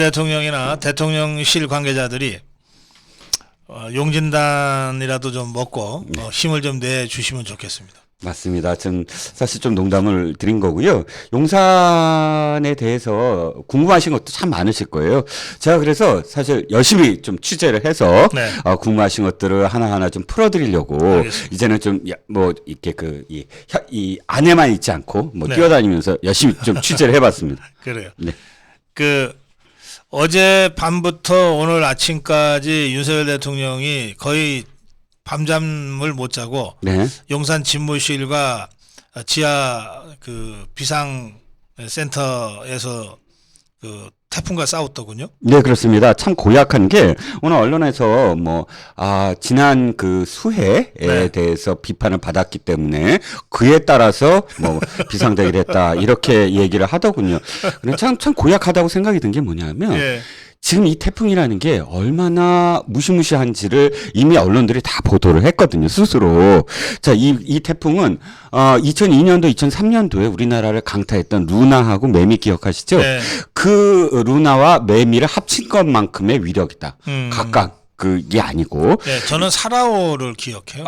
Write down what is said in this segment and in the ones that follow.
대통령이나 대통령실 관계자들이 용진단이라도 좀 먹고 힘을 좀 내주시면 좋겠습니다. 맞습니다. 전 사실 좀 농담을 드린 거고요. 용산에 대해서 궁금하신 것도 참 많으실 거예요. 제가 그래서 사실 열심히 좀 취재를 해서 네. 궁금하신 것들을 하나하나 좀 풀어드리려고 알겠습니다. 이제는 좀 뭐 이렇게 이 안에만 있지 않고 뭐 네. 뛰어다니면서 열심히 좀 취재를 해봤습니다. 그래요. 네. 어제 밤부터 오늘 아침까지 윤석열 대통령이 거의 밤잠을 못 자고 네. 용산 집무실과 지하 비상센터에서 태풍과 싸웠더군요. 네, 그렇습니다. 참 고약한 게 오늘 언론에서 지난 그 수해에 네. 대해서 비판을 받았기 때문에 그에 따라서 비상대기를 했다 이렇게 얘기를 하더군요. 근데 참 고약하다고 생각이 든 게 뭐냐면 예. 지금 이 태풍이라는 게 얼마나 무시무시한지를 이미 언론들이 다 보도를 했거든요, 스스로. 자, 이 태풍은, 2002년도, 2003년도에 우리나라를 강타했던 루나하고 매미 기억하시죠? 네. 그 루나와 매미를 합친 것만큼의 위력이다. 각각 그게 아니고. 네, 저는 사라오를 기억해요.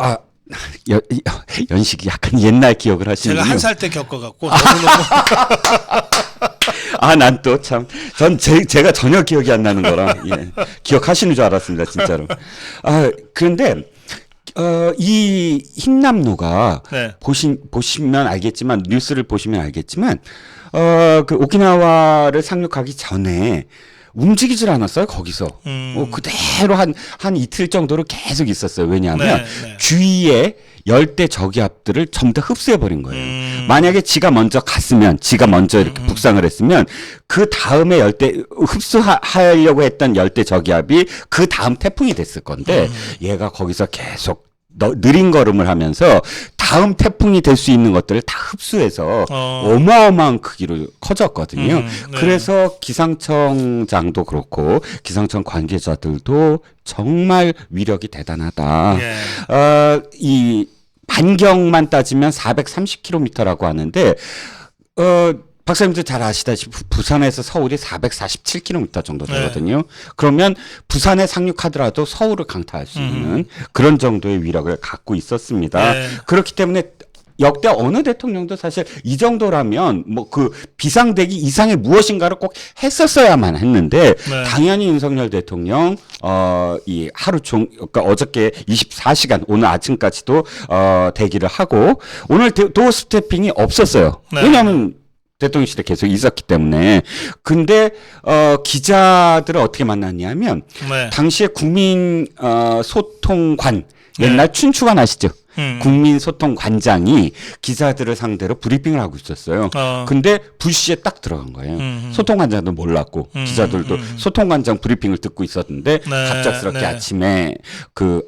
연식이 약간 옛날 기억을 하시는군요. 제가 한 살 때 겪어갖고 너무너무 난 또 참, 제가 전혀 기억이 안 나는 거라, 예. 기억하시는 줄 알았습니다, 진짜로. 그런데, 이 흰남노가, 네. 보시면 알겠지만, 뉴스를 보시면 알겠지만, 그 오키나와를 상륙하기 전에, 움직이질 않았어요, 거기서. 그대로 한 이틀 정도로 계속 있었어요. 왜냐하면, 네. 주위에 열대 저기압들을 전부 다 흡수해버린 거예요. 만약에 지가 먼저 갔으면, 지가 먼저 이렇게 북상을 했으면, 그 다음에 흡수하려고 했던 열대 저기압이 그 다음 태풍이 됐을 건데, 얘가 거기서 계속 느린 걸음을 하면서 다음 태풍이 될 수 있는 것들을 다 흡수해서 어마어마한 크기로 커졌거든요. 네. 그래서 기상청장도 그렇고 기상청 관계자들도 정말 위력이 대단하다. 예. 이 반경만 따지면 430km라고 하는데 박사님도 잘 아시다시피 부산에서 서울이 447km 정도 되거든요. 그러면 부산에 상륙하더라도 서울을 강타할 수 있는 그런 정도의 위력을 갖고 있었습니다. 네. 그렇기 때문에 역대 어느 대통령도 사실 이 정도라면 그 비상대기 이상의 무엇인가를 꼭 했었어야만 했는데 당연히 윤석열 대통령 이 하루 그러니까 어저께 24시간 오늘 아침까지도 대기를 하고 오늘 도어 스태핑이 없었어요. 왜냐하면 대통령실에 계속 있었기 때문에. 근데 기자들을 어떻게 만났냐면 당시에 국민 소통관 옛날 춘추관 아시죠? 국민소통관장이 기자들을 상대로 브리핑을 하고 있었어요. 근데 불시에 딱 들어간 거예요. 소통관장도 몰랐고 기자들도 소통관장 브리핑을 듣고 있었는데 갑작스럽게 아침에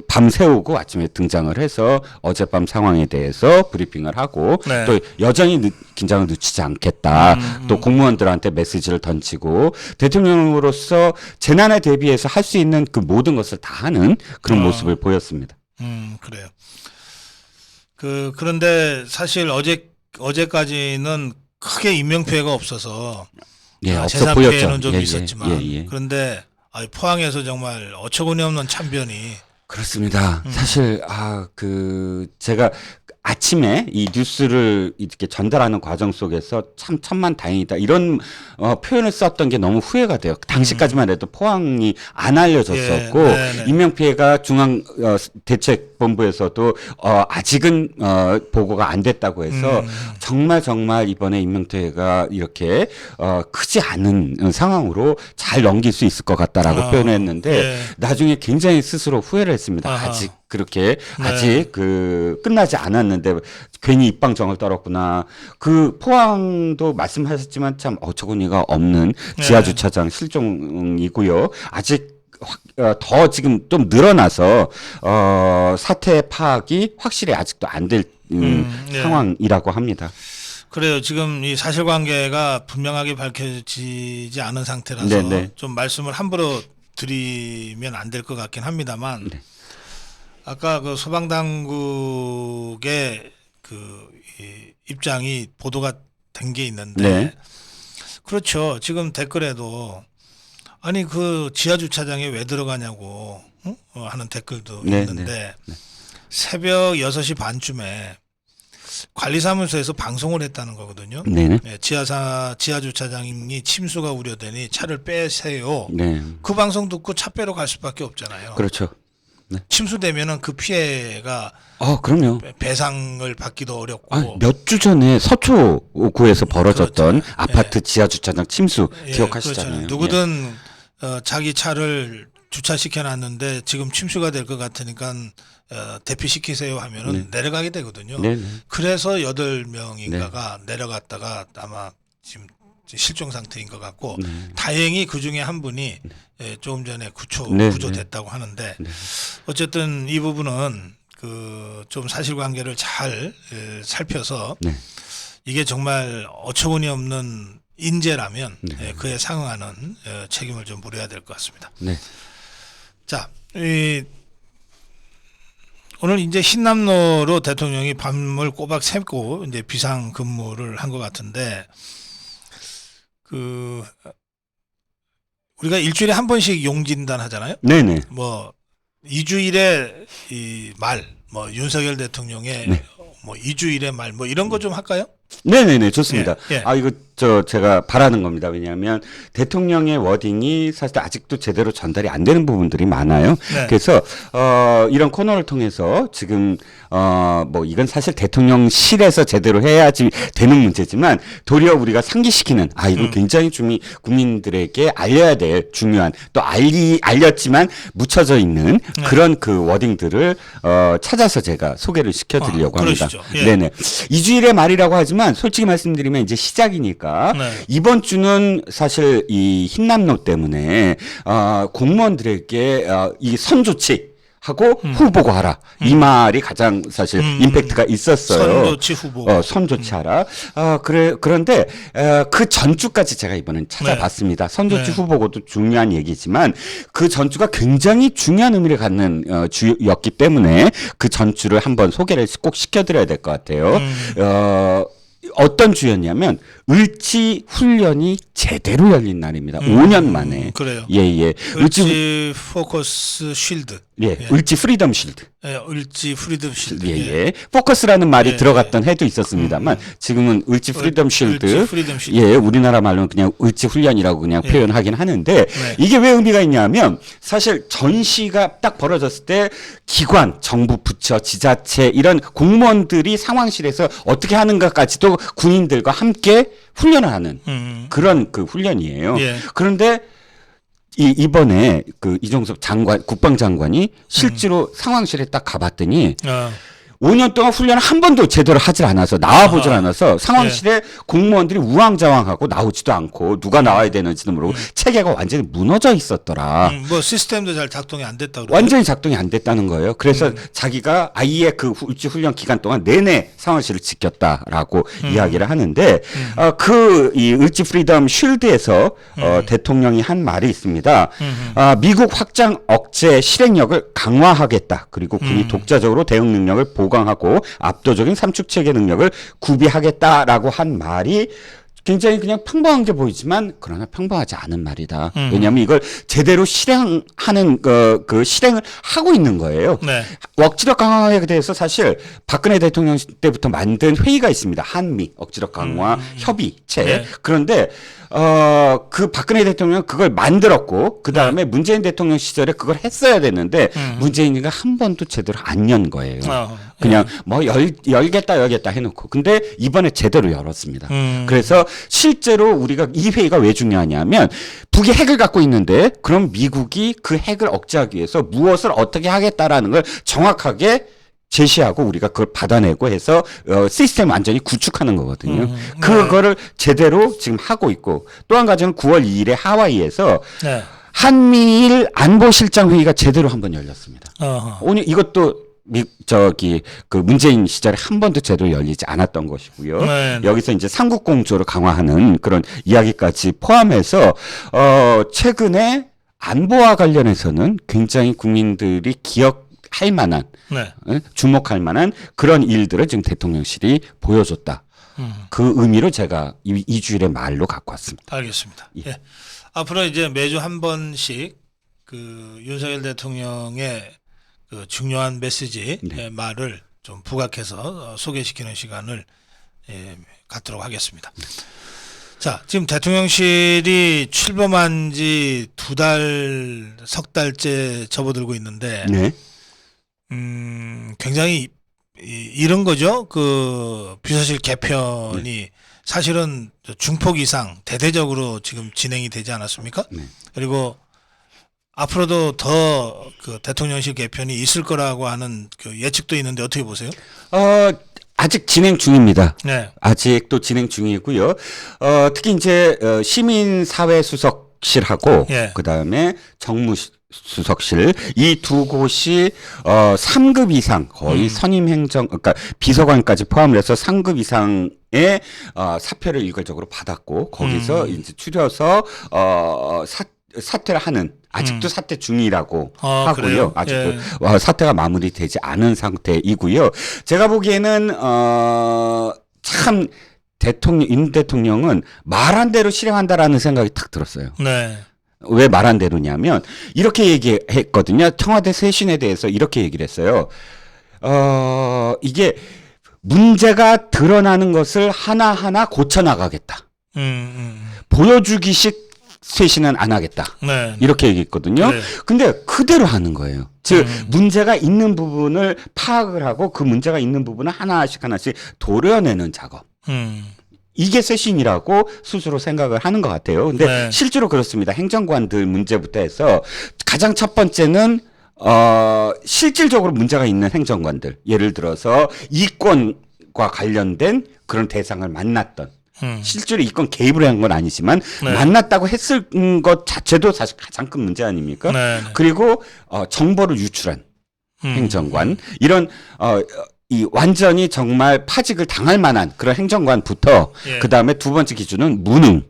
밤 새우고 아침에 등장을 해서 어젯밤 상황에 대해서 브리핑을 하고 또 여전히 긴장을 늦추지 않겠다. 또 공무원들한테 메시지를 던지고 대통령으로서 재난에 대비해서 할 수 있는 그 모든 것을 다 하는 그런 모습을 보였습니다. 그래요. 그런데 사실 어제까지는 크게 인명피해가 없어서 없어 재산 보였죠. 피해는 좀 있었지만 그런데 포항에서 정말 어처구니 없는 참변이 그렇습니다. 사실 제가 아침에 이 뉴스를 이렇게 전달하는 과정 속에서 참 천만다행이다 이런 표현을 썼던 게 너무 후회가 돼요. 당시까지만 해도 포항이 안 알려졌었고 인명피해가 중앙 대책본부에서도 아직은 보고가 안 됐다고 해서 정말 이번에 인명피해가 이렇게 크지 않은 상황으로 잘 넘길 수 있을 것 같다라고 표현했는데 나중에 굉장히 스스로 후회를 했습니다. 아직 끝나지 않았는데 괜히 입방정을 떨었구나. 포항도 말씀하셨지만 참 어처구니가 없는 지하주차장 실종이고요. 아직 더 지금 좀 늘어나서 사태 파악이 확실히 아직도 안 될 상황이라고 합니다. 그래요. 지금 이 사실관계가 분명하게 밝혀지지 않은 상태라서 좀 말씀을 함부로 드리면 안 될 것 같긴 합니다만 아까 소방당국의 이 입장이 보도가 된 게 있는데 그렇죠. 지금 댓글에도 아니 그 지하 주차장에 왜 들어가냐고 하는 댓글도 네, 있는데 새벽 6시 반쯤에 관리사무소에서 방송을 했다는 거거든요. 네네. 네, 지하 주차장이 침수가 우려되니 차를 빼세요. 네. 그 방송 듣고 차 빼러 갈 수밖에 없잖아요. 그렇죠. 네. 침수되면은 그 피해가 그럼요. 배상을 받기도 어렵고. 몇 주 전에 서초구에서 벌어졌던 그렇죠. 아파트 지하 주차장 침수 예, 기억하시잖아요. 그렇잖아요. 누구든 자기 차를 주차시켜 놨는데 지금 침수가 될 것 같으니까 대피시키세요 하면은 내려가게 되거든요. 네. 그래서 8명인가가 내려갔다가 아마 지금 실종 상태인 것 같고 다행히 그 중에 한 분이 조금 전에 구조됐다고 하는데 어쨌든 이 부분은 그 좀 사실관계를 잘 살펴서 이게 정말 어처구니 없는 인재라면 그에 상응하는 책임을 좀 물어야 될 것 같습니다. 네. 자, 오늘 이제 흰남노로 대통령이 밤을 꼬박 새고 이제 비상 근무를 한 것 같은데 그 우리가 일주일에 한 번씩 용진단 하잖아요. 네네. 뭐 2주일에 이 말, 뭐 윤석열 대통령의 뭐 2주일의 말, 뭐 이런 거 좀 할까요? 네네네, 좋습니다. 예. 이거 제가 바라는 겁니다. 왜냐하면 대통령의 워딩이 사실 아직도 제대로 전달이 안 되는 부분들이 많아요. 그래서 이런 코너를 통해서 지금 뭐 이건 사실 대통령실에서 제대로 해야지 되는 문제지만 도리어 우리가 상기시키는 이건 굉장히 국민들에게 알려야 될 중요한 또 알렸지만 묻혀져 있는 그런 그 워딩들을 찾아서 제가 소개를 시켜드리려고 합니다. 예. 네네. 2주일의 말이라고 하지만 솔직히 말씀드리면 이제 시작이니까 이번 주는 사실 이 흰남노 때문에 공무원들에게 이 선조치 하고 후보고 하라. 이 말이 가장 사실 임팩트가 있었어요. 선조치 후보. 선조치하라. 그런데 그 전주까지 제가 이번엔 찾아봤습니다. 선조치 후보고도 중요한 얘기지만 그 전주가 굉장히 중요한 의미를 갖는 주였기 때문에 그 전주를 한번 소개를 꼭 시켜드려야 될 것 같아요. 어떤 주였냐면 을지 훈련이 제대로 열린 날입니다. 5년 만에. 그래요. 예. 을지 포커스 쉴드. 예. 을지 프리덤 쉴드. 예, 을지 프리덤 쉴드. 예. 포커스라는 말이 들어갔던 해도 있었습니다만 지금은 을지 프리덤 쉴드. 을지 프리덤 쉴드. 예, 우리나라 말로는 그냥 을지 훈련이라고 그냥 표현하긴 하는데 이게 왜 의미가 있냐면 사실 전시가 딱 벌어졌을 때 기관, 정부 부처, 지자체 이런 공무원들이 상황실에서 어떻게 하는가까지도 군인들과 함께 훈련을 하는 그런 그 훈련이에요. 그런데 이번에 그 이종섭 국방장관이 실제로 상황실에 딱 가봤더니 5년 동안 훈련을 한 번도 제대로 하질 않아서 나와보질 않아서 상황실에 공무원들이 우왕좌왕하고 나오지도 않고 누가 나와야 되는지도 모르고 체계가 완전히 무너져 있었더라. 뭐 시스템도 잘 작동이 안 됐다 그러죠. 완전히 작동이 안 됐다는 거예요. 그래서 자기가 아예 그 울지 훈련 기간 동안 내내 상황실을 지켰다라고 이야기를 하는데 이 을지 프리덤 쉴드에서 대통령이 한 말이 있습니다. 미국 확장 억제 실행력을 강화하겠다. 그리고 군이 독자적으로 대응 능력을 보강하고 압도적인 삼축 체계 능력을 구비하겠다라고 한 말이 굉장히 그냥 평범한 게 보이지만 그러나 평범하지 않은 말이다. 왜냐하면 이걸 제대로 실행하는 그 실행을 하고 있는 거예요. 억지력 강화에 대해서 사실 박근혜 대통령 때부터 만든 회의가 있습니다. 한미 억지력 강화 협의체. 그런데 그 박근혜 대통령은 그걸 만들었고 그 다음에 문재인 대통령 시절에 그걸 했어야 됐는데 문재인이가 한 번도 제대로 안 연 거예요. 그냥 뭐 열겠다 해놓고 근데 이번에 제대로 열었습니다. 그래서 실제로 우리가 이 회의가 왜 중요하냐면 북이 핵을 갖고 있는데 그럼 미국이 그 핵을 억제하기 위해서 무엇을 어떻게 하겠다라는 걸 정확하게 제시하고 우리가 그걸 받아내고 해서 시스템 완전히 구축하는 거거든요. 그거를 제대로 지금 하고 있고 또 한 가지는 9월 2일에 하와이에서 한미일 안보실장 회의가 제대로 한번 열렸습니다. 오늘 이것도 그 문재인 시절에 한 번도 제대로 열리지 않았던 것이고요. 여기서 이제 삼국 공조를 강화하는 그런 이야기까지 포함해서 최근에 안보와 관련해서는 굉장히 국민들이 기억할 만한 주목할 만한 그런 일들을 지금 대통령실이 보여줬다. 그 의미로 제가 이 주일의 말로 갖고 왔습니다. 알겠습니다. 예. 앞으로 이제 매주 한 번씩 그 윤석열 대통령의 그 중요한 메시지 네. 말을 좀 부각해서 소개시키는 시간을 갖도록 하겠습니다. 자, 지금 대통령실이 출범한 지 2달, 석 달째 접어들고 있는데, 네. 굉장히 이런 거죠. 그 비서실 개편이 네. 사실은 중폭 이상 대대적으로 지금 진행이 되지 않았습니까? 네. 그리고 앞으로도 더 그 대통령실 개편이 있을 거라고 하는 그 예측도 있는데 어떻게 보세요? 아직 진행 중입니다. 네. 아직도 진행 중이고요. 특히 이제 시민사회수석실하고 예. 그다음에 정무수석실 이 두 곳이 3급 이상 거의 선임행정 그러니까 비서관까지 포함을 해서 3급 이상의 사표를 일괄적으로 받았고 거기서 이제 추려서 사퇴를 하는 아직도 사퇴 중이라고 하고요. 그래요? 아직도 사퇴가 마무리되지 않은 상태이고요. 제가 보기에는 참 윤 대통령은 말한 대로 실행한다라는 생각이 탁 들었어요. 네. 왜 말한 대로냐면 이렇게 얘기했거든요. 청와대 쇄신에 대해서 이렇게 얘기를 했어요. 이게 문제가 드러나는 것을 하나하나 고쳐나가겠다. 보여주기식 쇄신은 안 하겠다. 네. 이렇게 얘기했거든요. 네. 근데 그대로 하는 거예요. 즉 문제가 있는 부분을 파악을 하고 그 문제가 있는 부분을 하나씩 도려내는 작업. 이게 쇄신이라고 스스로 생각을 하는 것 같아요. 근데 네. 실제로 그렇습니다. 행정관들 문제부터 해서 가장 첫 번째는 실질적으로 문제가 있는 행정관들. 예를 들어서 이권과 관련된 그런 대상을 만났던 실제로 이건 개입을 한 건 아니지만 네. 만났다고 했을 것 자체도 사실 가장 큰 문제 아닙니까? 네. 그리고 정보를 유출한 행정관 이런 이 완전히 정말 파직을 당할 만한 그런 행정관부터 예. 그 다음에 두 번째 기준은 무능.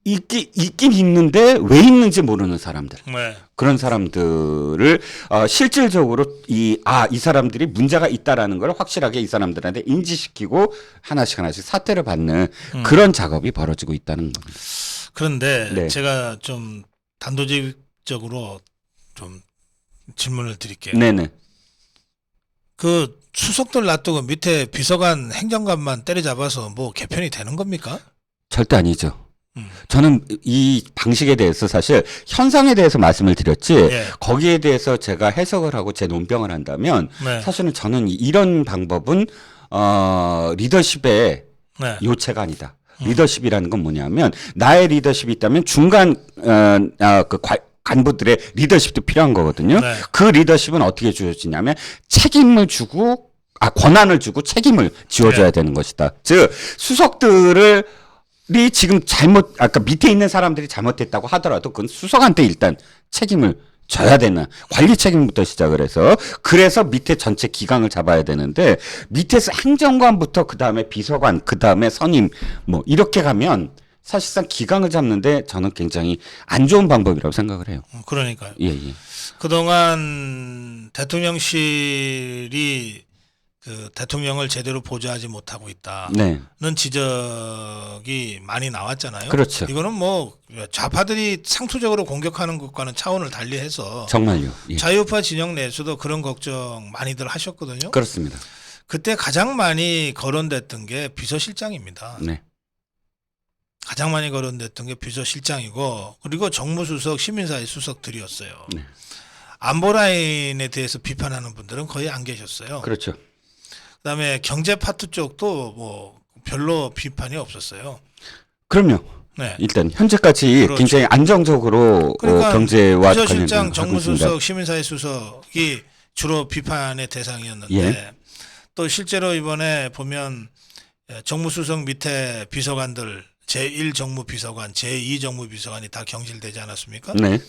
있긴 있는데 왜 있는지 모르는 사람들. 네. 그런 사람들을 실질적으로 이 사람들이 문제가 있다라는 걸 확실하게 이 사람들한테 인지시키고 하나씩 사퇴를 받는 그런 작업이 벌어지고 있다는 겁니다. 그런데 네. 제가 좀 단도직입적으로 좀 질문을 드릴게요. 네네. 그 수석들 놔두고 밑에 비서관 행정관만 때려잡아서 뭐 개편이 되는 겁니까? 절대 아니죠. 저는 이 방식에 대해서 사실 현상에 대해서 말씀을 드렸지 예. 거기에 대해서 제가 해석을 하고 제 논평을 한다면 네. 사실은 저는 이런 방법은 리더십의 네. 요체가 아니다. 리더십이라는 건 뭐냐면 나의 리더십이 있다면 중간 간부들의 리더십도 필요한 거거든요. 네. 그 리더십은 어떻게 주어지냐면 책임을 주고 권한을 주고 책임을 지어줘야 네. 되는 것이다. 즉 수석들을 지금 아까 밑에 있는 사람들이 잘못했다고 하더라도 그건 수석한테 일단 책임을 져야 되는 관리 책임부터 시작을 해서 그래서 밑에 전체 기강을 잡아야 되는데 밑에서 행정관부터 그 다음에 비서관 그 다음에 선임 뭐 이렇게 가면 사실상 기강을 잡는데 저는 굉장히 안 좋은 방법이라고 생각을 해요. 그러니까요. 예. 그동안 대통령실이 그 대통령을 제대로 보좌하지 못하고 있다는 네. 지적이 많이 나왔잖아요. 그렇죠. 이거는 뭐 좌파들이 상투적으로 공격하는 것과는 차원을 달리해서 정말요. 예. 자유파 진영 내에서도 그런 걱정 많이들 하셨거든요. 그렇습니다. 그때 가장 많이 거론됐던 게 비서실장입니다. 네. 가장 많이 거론됐던 게 비서실장이고 그리고 정무수석, 시민사회 수석들이었어요. 네. 안보라인에 대해서 비판하는 분들은 거의 안 계셨어요. 그렇죠. 그다음에 경제 파트 쪽도 뭐 별로 비판이 없었어요. 그럼요. 네. 일단 현재까지 그렇죠. 굉장히 안정적으로 그러니까 경제와 비서실장, 관련된 정무수석, 시민사회 수석이 주로 비판의 대상이었는데 예. 또 실제로 이번에 보면 정무수석 밑에 비서관들 제1 정무비서관, 제2 정무비서관이 다 경질되지 않았습니까? 네.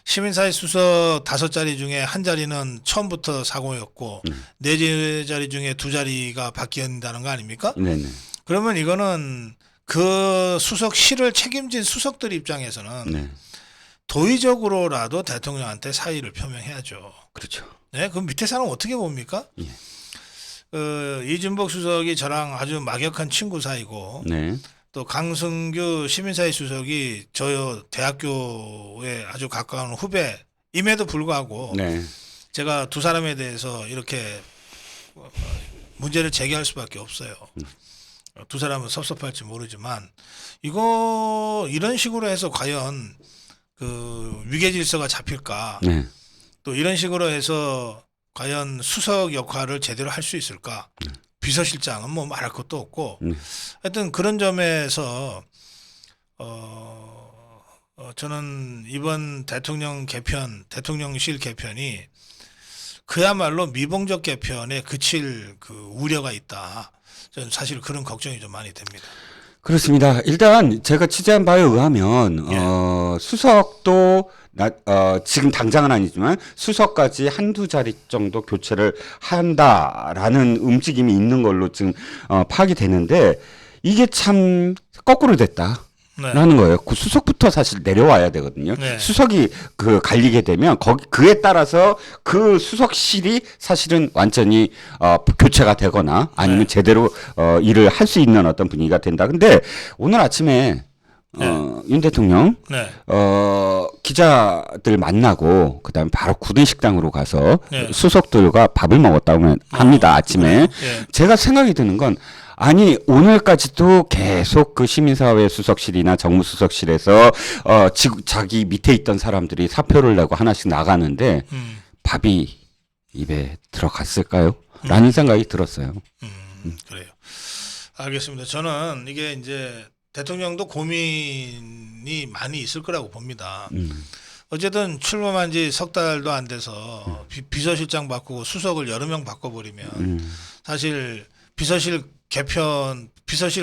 시민사회 수석 5자리 중에 한 자리는 처음부터 사고였고 4자리 중에 2자리가 바뀐다는 거 아닙니까? 네네. 그러면 이거는 그 수석실을 책임진 수석들 입장에서는 네. 도의적으로라도 대통령한테 사의를 표명해야죠. 그렇죠. 네, 그럼 밑에 사람 어떻게 봅니까? 예. 이준복 수석이 저랑 아주 막역한 친구 사이고 네. 또 강승규 시민사회 수석이 저 대학교에 아주 가까운 후배임에도 불구하고 네. 제가 두 사람에 대해서 이렇게 문제를 제기할 수밖에 없어요. 두 사람은 섭섭할지 모르지만 이런 식으로 해서 과연 그 위계 질서가 잡힐까? 네. 또 이런 식으로 해서 과연 수석 역할을 제대로 할 수 있을까? 비서실장은 뭐 말할 것도 없고 하여튼 그런 점에서 저는 이번 대통령실 개편이 그야말로 미봉적 개편에 그칠 그 우려가 있다. 저는 사실 그런 걱정이 좀 많이 됩니다. 그렇습니다. 일단 제가 취재한 바에 의하면 수석도 지금 당장은 아니지만 수석까지 한두 자리 정도 교체를 한다라는 움직임이 있는 걸로 지금 파악이 되는데 이게 참 거꾸로 됐다. 네. 라는 거예요. 그 수석부터 사실 내려와야 되거든요. 네. 수석이 갈리게 되면 그에 따라서 그 수석실이 사실은 완전히 교체가 되거나 아니면 네. 제대로 일을 할 수 있는 어떤 분위기가 된다. 근데 오늘 아침에 네. 윤 대통령 네. 기자들 만나고 그다음에 바로 구내식당으로 가서 네. 수석들과 밥을 먹었다고 합니다. 아침에. 네. 제가 생각이 드는 건 아니 오늘까지도 계속 그 시민사회 수석실이나 정무수석실에서 자기 밑에 있던 사람들이 사표를 내고 하나씩 나가는데 밥이 입에 들어갔을까요? 라는 생각이 들었어요. 그래요. 알겠습니다. 저는 이게 이제 대통령도 고민이 많이 있을 거라고 봅니다. 어쨌든 출범한 지 석 달도 안 돼서 비서실장 바꾸고 수석을 여러 명 바꿔버리면 사실 비서실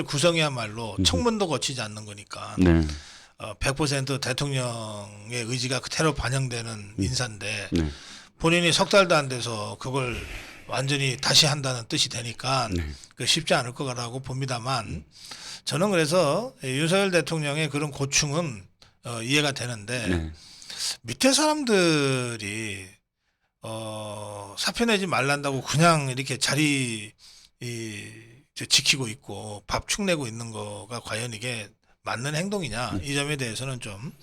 구성이야말로 청문도 거치지 않는 거니까 네. 100% 대통령의 의지가 그대로 반영되는 인사인데 네. 본인이 석 달도 안 돼서 그걸 완전히 다시 한다는 뜻이 되니까 그 쉽지 않을 거라고 봅니다만 저는 그래서 윤석열 대통령의 그런 고충은 이해가 되는데 밑에 사람들이 사표 내지 말란다고 그냥 이렇게 자리 지키고 있고 밥 축내고 있는 거가 과연 이게 맞는 행동이냐 이 점에 대해서는 좀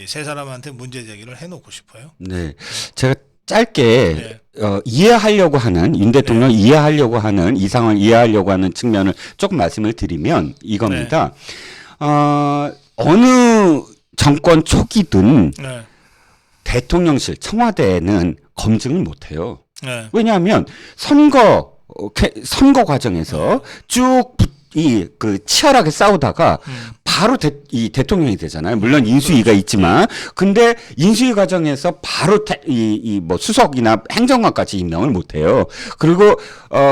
세 사람한테 문제 제기를 해놓고 싶어요. 네, 제가 짧게 네. 이해하려고 하는 윤 대통령 이해하려고 하는 이 상황을 이해하려고 하는 측면을 조금 말씀을 드리면 이겁니다. 어느 정권 초기든 네. 대통령실 청와대는 검증을 못해요. 네. 왜냐하면 선거 과정에서 쭉 치열하게 싸우다가 바로 이 대통령이 되잖아요. 물론 인수위가 있지만, 근데 인수위 과정에서 바로 뭐 수석이나 행정관까지 임명을 못해요. 그리고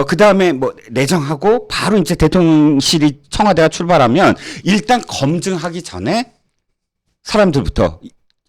그 다음에 뭐 내정하고 바로 이제 대통령실이 청와대가 출발하면 일단 검증하기 전에 사람들부터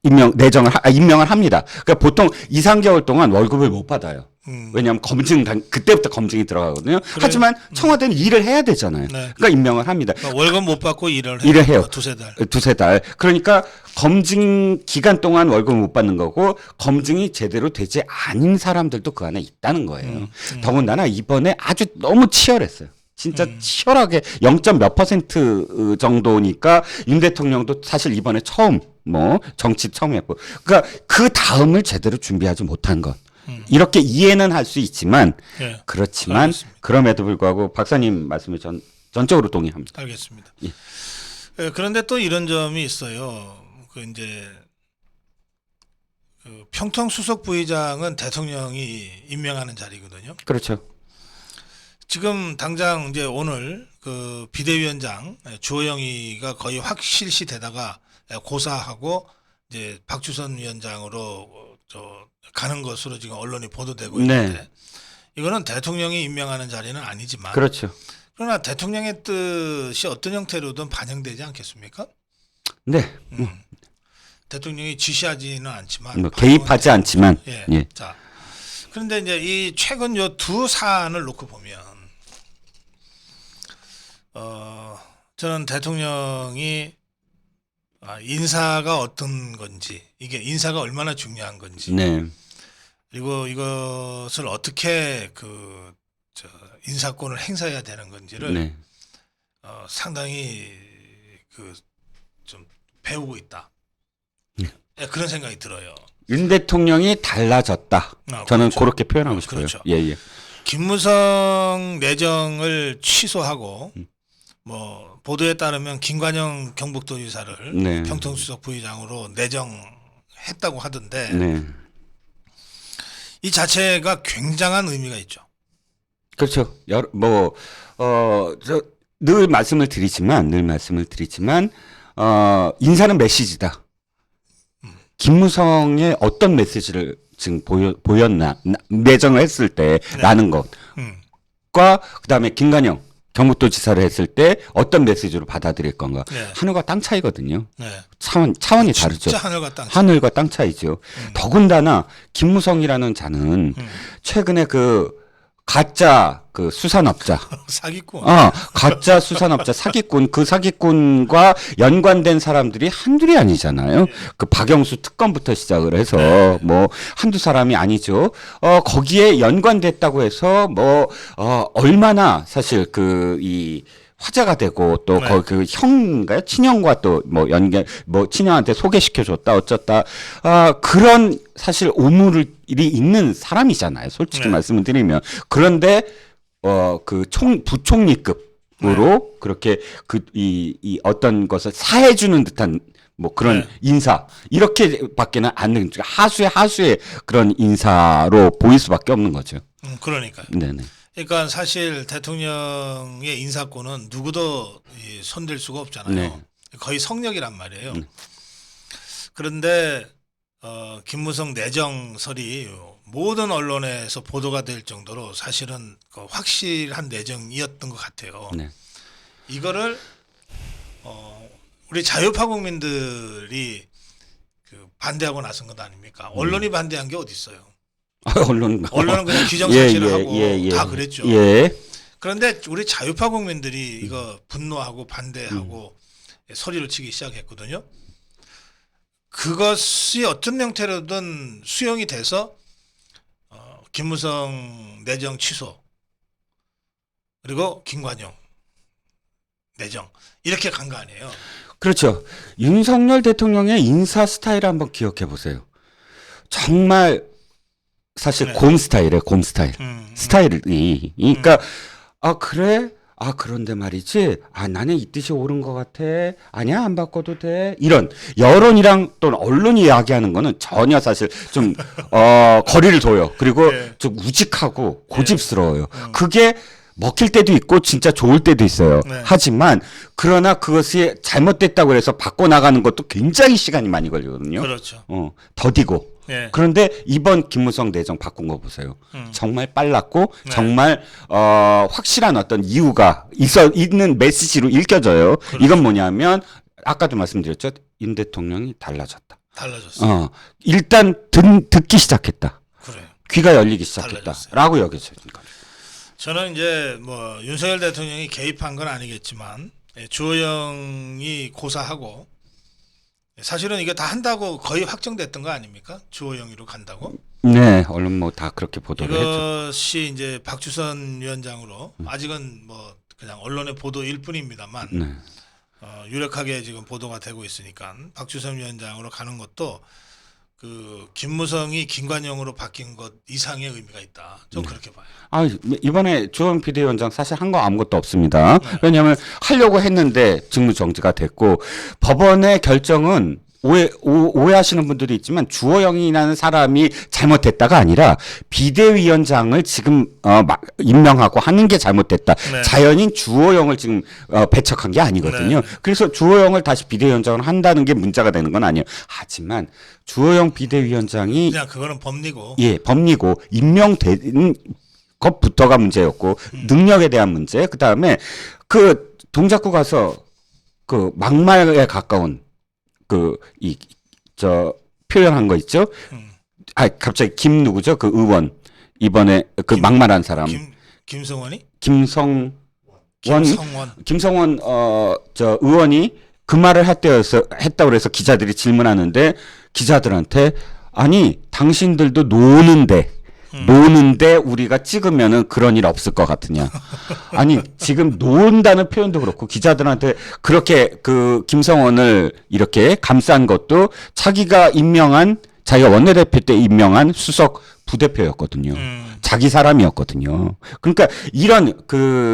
임명을 합니다. 그러니까 보통 2, 3개월 동안 월급을 못 받아요. 왜냐하면 그때부터 검증이 들어가거든요. 그래. 하지만 청와대는 일을 해야 되잖아요. 네. 그러니까 임명을 합니다. 그러니까 월급 못 받고 일을 해요. 두세 달. 그러니까 검증 기간 동안 월급 못 받는 거고 검증이 제대로 되지 않은 사람들도 그 안에 있다는 거예요. 더군다나 이번에 아주 너무 치열했어요. 진짜 치열하게 0.몇% 정도니까 윤 대통령도 사실 이번에 처음 정치 처음 했고 그러니까 그 다음을 제대로 준비하지 못한 것. 이렇게 이해는 할 수 있지만 그렇지만 알겠습니다. 그럼에도 불구하고 박사님 말씀에 전적으로 동의합니다. 알겠습니다. 예. 그런데 또 이런 점이 있어요. 평통 수석 부의장은 대통령이 임명하는 자리거든요. 그렇죠. 지금 당장 이제 오늘 그 비대위원장 주호영이가 거의 확실시 되다가 고사하고 이제 박주선 위원장으로 가는 것으로 지금 언론이 보도되고 있는데 이거는 대통령이 임명하는 자리는 아니지만 그렇죠. 그러나 대통령의 뜻이 어떤 형태로든 반영되지 않겠습니까? 네. 대통령이 지시하지는 않지만 개입하지 않지만. 예. 자, 그런데 이제 이 최근 요 두 사안을 놓고 보면 저는 대통령이 인사가 어떤 건지 이게 인사가 얼마나 중요한 건지 그리고 이것을 어떻게 인사권을 행사해야 되는 건지를 상당히 그 좀 배우고 있다. 예, 그런 생각이 들어요. 윤 대통령이 달라졌다. 저는 그렇죠. 그렇게 표현하고 싶어요. 그렇죠. 예, 예. 김무성 내정을 취소하고 뭐 보도에 따르면 김관영 경북도지사를 네. 평통수석 부의장으로 내정했다고 하던데 네. 이 자체가 굉장한 의미가 있죠. 그렇죠. 늘 말씀을 드리지만, 인사는 메시지다. 김무성의 어떤 메시지를 지금 보였나, 내정을 했을 때, 네. 라는 것과, 그 다음에 김관영 경북도지사를 했을 때 어떤 메시지로 받아들일 건가. 네. 하늘과 땅 차이거든요. 네. 차원이 다르죠. 진짜 하늘과 땅. 하늘과 땅 차이죠. 더군다나 김무성이라는 자는 최근에 가짜 수산업자, 사기꾼. 가짜 수산업자 사기꾼, 그 사기꾼과 연관된 사람들이 한둘이 아니잖아요. 그 박영수 특검부터 시작을 해서 뭐 한두 사람이 아니죠. 거기에 연관됐다고 해서 얼마나 사실 이 화제가 되고 또 네. 그 형인가요? 친형과 또 친형한테 소개시켜줬다 어쩌다 그런 사실 오물이 있는 사람이잖아요. 솔직히 네. 말씀을 드리면. 그런데 부총리급으로 그렇게 이 어떤 것을 사해주는 듯한 뭐 그런 네. 인사 이렇게밖에는 안 되는 하수의 그런 인사로 보일 수밖에 없는 거죠. 그러니까요. 네네. 그러니까 사실 대통령의 인사권은 누구도 손댈 수가 없잖아요. 네. 거의 성역이란 말이에요. 그런데 김무성 내정설이 모든 언론에서 보도가 될 정도로 사실은 확실한 내정이었던 것 같아요. 네. 이거를 우리 자유파 국민들이 반대하고 나선 것 아닙니까? 언론이 반대한 게 어디 있어요? 언론은 그냥 기정사실하고 예. 다 그랬죠. 예. 그런데 우리 자유파 국민들이 이거 분노하고 반대하고 소리를 치기 시작했거든요. 그것이 어떤 형태로든 수용이 돼서 김무성 내정 취소 그리고 김관영 내정 이렇게 간 거 아니에요. 그렇죠. 윤석열 대통령의 인사 스타일을 한번 기억해 보세요. 정말 사실 네. 곰 스타일이에요. 곰 스타일. 스타일이. 그러니까 그래? 그런데 말이지. 나는 이 뜻이 옳은 것 같아. 아니야, 안 바꿔도 돼. 이런 여론이랑 또는 언론이 이야기하는 거는 전혀 사실 좀 거리를 둬요. 그리고 네. 좀 우직하고 고집스러워요. 그게 먹힐 때도 있고 진짜 좋을 때도 있어요. 네. 하지만 그러나 그것이 잘못됐다고 해서 바꿔나가는 것도 굉장히 시간이 많이 걸리거든요. 그렇죠. 더디고. 네. 그런데 이번 김무성 내정 바꾼 거 보세요. 정말 빨랐고 네. 정말 확실한 어떤 이유가 있는 메시지로 읽혀져요. 그렇죠. 이건 뭐냐면 아까도 말씀드렸죠. 윤 대통령이 달라졌다. 달라졌어요. 일단 듣기 시작했다. 그래요. 귀가 열리기 시작했다. 달라졌어요. 라고 여겨져요. 저는 이제 뭐 윤석열 대통령이 개입한 건 아니겠지만 주호영이 고사하고 사실은 이게 다 한다고 거의 확정됐던 거 아닙니까? 주호영이로 간다고. 네, 언론 뭐 다 그렇게 보도를 했죠. 이것이 이제 박주선 위원장으로 아직은 뭐 그냥 언론의 보도일 뿐입니다만 네. 유력하게 지금 보도가 되고 있으니까 박주선 위원장으로 가는 것도 김무성이 김관영으로 바뀐 것 이상의 의미가 있다. 좀 그렇게 봐요. 이번에 주호영 비대위원장 사실 한 거 아무것도 없습니다. 왜냐하면 하려고 했는데 직무 정지가 됐고 법원의 결정은 오해하시는 분들도 있지만 주호영이라는 사람이 잘못됐다가 아니라 비대위원장을 지금 임명하고 하는 게 잘못됐다. 네. 자연인 주호영을 지금 배척한 게 아니거든요. 네. 그래서 주호영을 다시 비대위원장을 한다는 게 문제가 되는 건 아니에요. 하지만 주호영 비대위원장이 그냥 그거는 법리고. 법리고 임명된 것부터가 문제였고 능력에 대한 문제. 그다음에 동작구 가서 막말에 가까운 표현한 거 있죠? 갑자기 누구죠? 그 의원. 이번에 막말한 사람. 김성원이? 김성원. 김성원. 의원이 그 말을 했다고 해서 기자들이 질문하는데 기자들한테 아니, 당신들도 노는데 노는데 우리가 찍으면은 그런 일 없을 것 같으냐. 아니, 지금 논다는 표현도 그렇고 기자들한테 그렇게 그 김성원을 이렇게 감싼 것도 자기가 원내대표 때 임명한 수석 부대표였거든요. 자기 사람이었거든요. 그러니까 이런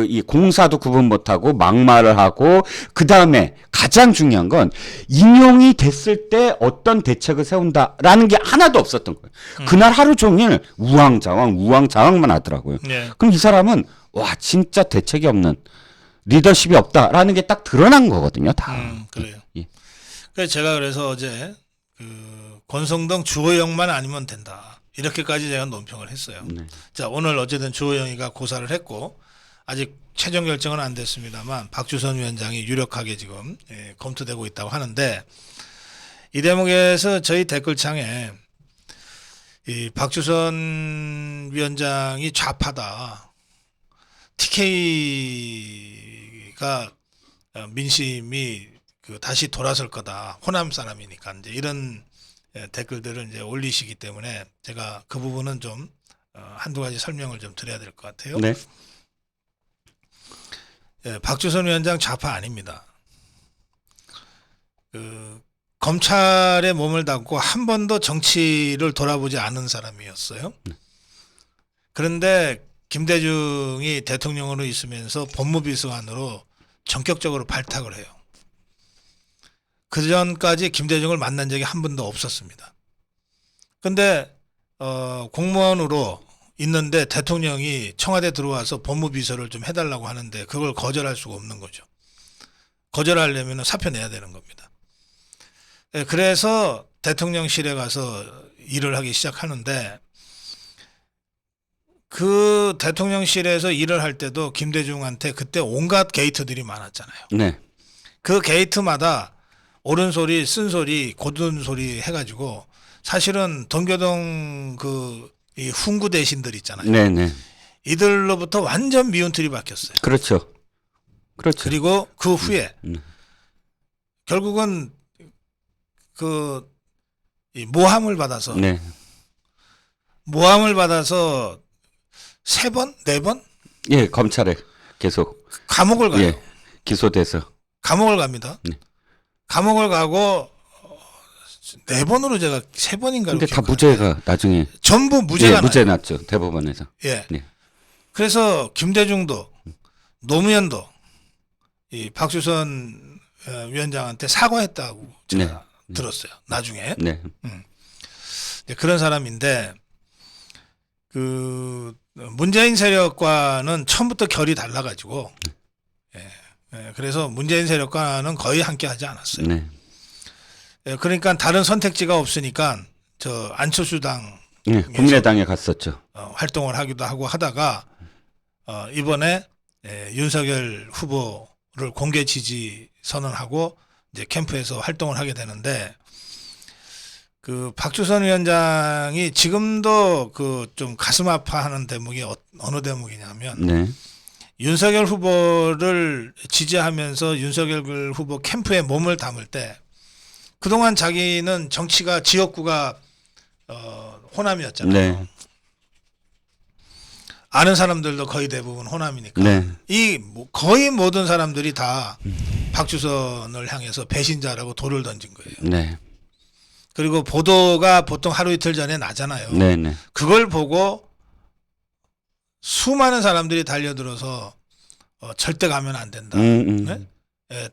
이 공사도 구분 못하고 막말을 하고 그 다음에 가장 중요한 건 인용이 됐을 때 어떤 대책을 세운다라는 게 하나도 없었던 거예요. 그날 하루 종일 우왕좌왕만 하더라고요. 네. 그럼 이 사람은 와 진짜 대책이 없는 리더십이 없다라는 게 딱 드러난 거거든요. 다. 그래요. 예. 그래서 제가 그래서 어제 권성동 주호영만 아니면 된다. 이렇게까지 제가 논평을 했어요. 네. 자, 오늘 어쨌든 주호영이가 고사를 했고 아직 최종 결정은 안 됐습니다만 박주선 위원장이 유력하게 지금 검토되고 있다고 하는데 이 대목에서 저희 댓글창에 이 박주선 위원장이 좌파다. TK가 민심이 다시 돌아설 거다. 호남 사람이니까 이제 이런 댓글들을 이제 올리시기 때문에 제가 그 부분은 좀 한두 가지 설명을 좀 드려야 될 것 같아요. 네. 박주선 위원장 좌파 아닙니다. 검찰에 몸을 담고 한 번도 정치를 돌아보지 않은 사람이었어요. 그런데 김대중이 대통령으로 있으면서 법무비서관으로 전격적으로 발탁을 해요. 그 전까지 김대중을 만난 적이 한 번도 없었습니다. 근데 공무원으로 있는데 대통령이 청와대 들어와서 법무비서를 좀 해달라고 하는데 그걸 거절할 수가 없는 거죠. 거절하려면 사표 내야 되는 겁니다. 그래서 대통령실에 가서 일을 하기 시작하는데 그 대통령실에서 일을 할 때도 김대중한테 그때 온갖 게이트들이 많았잖아요. 네. 그 게이트마다 옳은 소리, 쓴 소리, 고든 소리 해가지고 사실은 동교동 이 훈구 대신들 있잖아요. 네네. 이들로부터 완전 미운 틀이 박혔어요. 그렇죠. 그리고 그 후에 결국은 이 모함을 받아서 네. 모함을 받아서 3번, 4번 예, 검찰에 계속 감옥을 가요. 예, 기소돼서 감옥을 갑니다. 네. 감옥을 가고 4번으로 제가 3번인가. 근데 다 무죄가 나중에 전부 무죄가 예, 무죄 났죠 대법원에서. 예. 네. 그래서 김대중도 노무현도 이 박주선 위원장한테 사과했다고 제가 들었어요. 나중에. 네. 그런 사람인데 문재인 세력과는 처음부터 결이 달라가지고 그래서 문재인 세력과는 거의 함께하지 않았어요. 네. 그러니까 다른 선택지가 없으니까 저 안철수당 네, 국민의당에 갔었죠. 활동을 하기도 하고 하다가 이번에 윤석열 후보를 공개 지지 선언하고 이제 캠프에서 활동을 하게 되는데 박주선 위원장이 지금도 좀 가슴 아파하는 대목이 어느 대목이냐면 네. 윤석열 후보를 지지하면서 윤석열 후보 캠프에 몸을 담을 때 그동안 자기는 정치가 지역구가 호남이었잖아요. 네. 아는 사람들도 거의 대부분 호남이니까 네. 거의 모든 사람들이 다 박주선을 향해서 배신자라고 돌을 던진 거예요. 네. 그리고 보도가 보통 하루 이틀 전에 나잖아요. 네. 네. 그걸 보고 수많은 사람들이 달려들어서 절대 가면 안 된다. 네?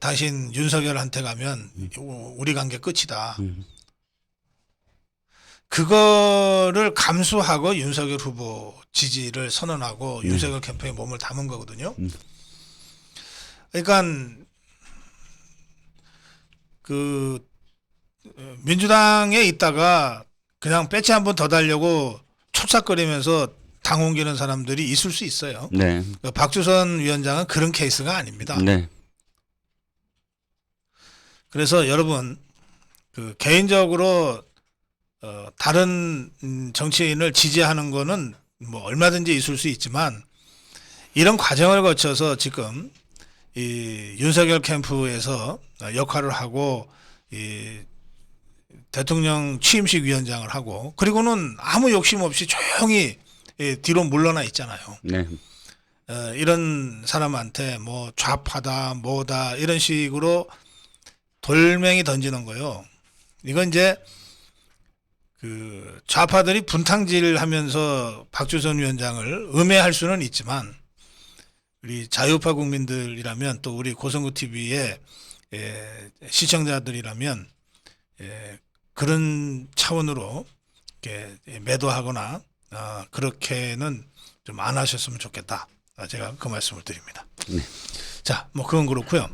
당신 윤석열한테 가면 우리 관계 끝이다. 그거를 감수하고 윤석열 후보 지지를 선언하고 윤석열 캠프에 몸을 담은 거거든요. 그러니까 민주당에 있다가 그냥 배치 한 번 더 달려고 촐싹거리면서 당 옮기는 사람들이 있을 수 있어요. 네. 박주선 위원장은 그런 케이스가 아닙니다. 네. 그래서 여러분 개인적으로 다른 정치인을 지지하는 거는 뭐 얼마든지 있을 수 있지만 이런 과정을 거쳐서 지금 이 윤석열 캠프에서 역할을 하고 이 대통령 취임식 위원장을 하고 그리고는 아무 욕심 없이 조용히 뒤로 물러나 있잖아요. 네. 이런 사람한테 뭐 좌파다 뭐다 이런 식으로 돌멩이 던지는 거요. 이건 이제 그 좌파들이 분탕질하면서 박주선 위원장을 음해할 수는 있지만 우리 자유파 국민들이라면 또 우리 고성구 TV의 시청자들이라면 그런 차원으로 이렇게 매도하거나 그렇게는 좀 안 하셨으면 좋겠다. 제가 그 말씀을 드립니다. 네. 자, 뭐 그건 그렇고요.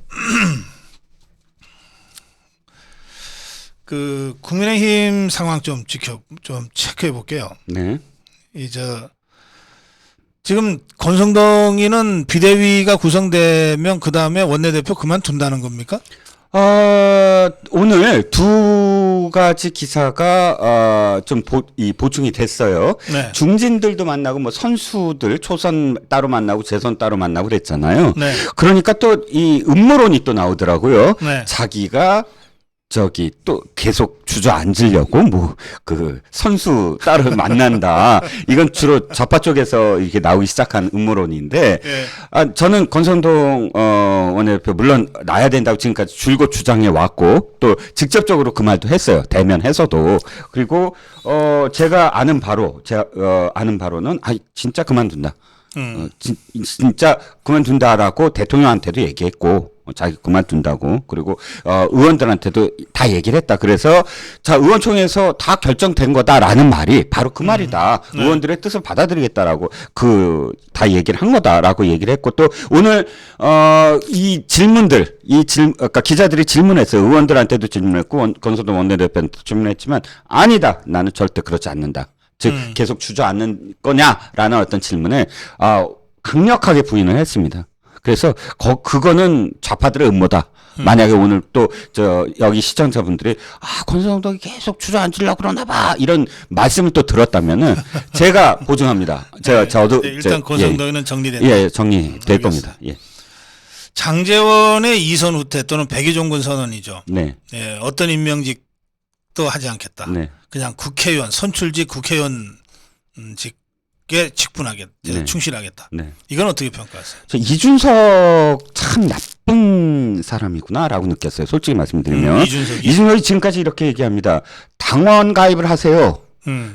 그 국민의힘 상황 좀 체크해 볼게요. 네. 지금 권성동이는 비대위가 구성되면 그 다음에 원내대표 그만둔다는 겁니까? 오늘 두 가지 기사가 좀 보충이 됐어요. 네. 중진들도 만나고 뭐 선수들 초선 따로 만나고 재선 따로 만나고 그랬잖아요. 네. 그러니까 또 이 음모론이 또 나오더라고요. 네. 자기가 저기 또 계속 주저앉으려고 뭐 그 선수 따로 만난다. 이건 주로 좌파 쪽에서 이렇게 나오기 시작한 음모론인데, 네. 저는 권성동 원내대표 물론 나야 된다고 지금까지 줄곧 주장해 왔고 또 직접적으로 그 말도 했어요. 대면해서도. 그리고 제가 아는 바로는 진짜 그만둔다. 진짜 그만둔다라고 대통령한테도 얘기했고 자기 그만둔다고. 그리고 의원들한테도 다 얘기를 했다. 그래서 자, 의원총회에서 다 결정된 거다라는 말이 바로 그 말이다. 네. 의원들의 뜻을 받아들이겠다라고 다 얘기를 한 거다라고 얘기를 했고, 또 오늘 이 질문들 그러니까 기자들이 질문했어요. 의원들한테도 질문했고 권성동 원내대표한테 질문했지만 아니다. 나는 절대 그렇지 않는다. 즉 계속 주저앉는 거냐라는 어떤 질문에 강력하게 부인을 했습니다. 그래서 그거는 좌파들의 음모다. 만약에 오늘 또 여기 시청자분들이 권성동이 계속 주저앉으려고 그러나 봐 이런 말씀을 또 들었다면은 제가 보증합니다. 저도 일단 권성동이는 정리된다. 예, 정리될 겁니다. 예. 장제원의 이선 후퇴 또는 백의종군 선언이죠. 네. 예, 어떤 임명직도 하지 않겠다. 네. 그냥 국회의원 선출직 국회의원직에 직분하겠다. 네. 충실하겠다. 네. 이건 어떻게 평가하세요? 이준석 참 나쁜 사람이구나라고 느꼈어요. 솔직히 말씀드리면 이준석이 지금까지 이렇게 얘기합니다. 당원 가입을 하세요.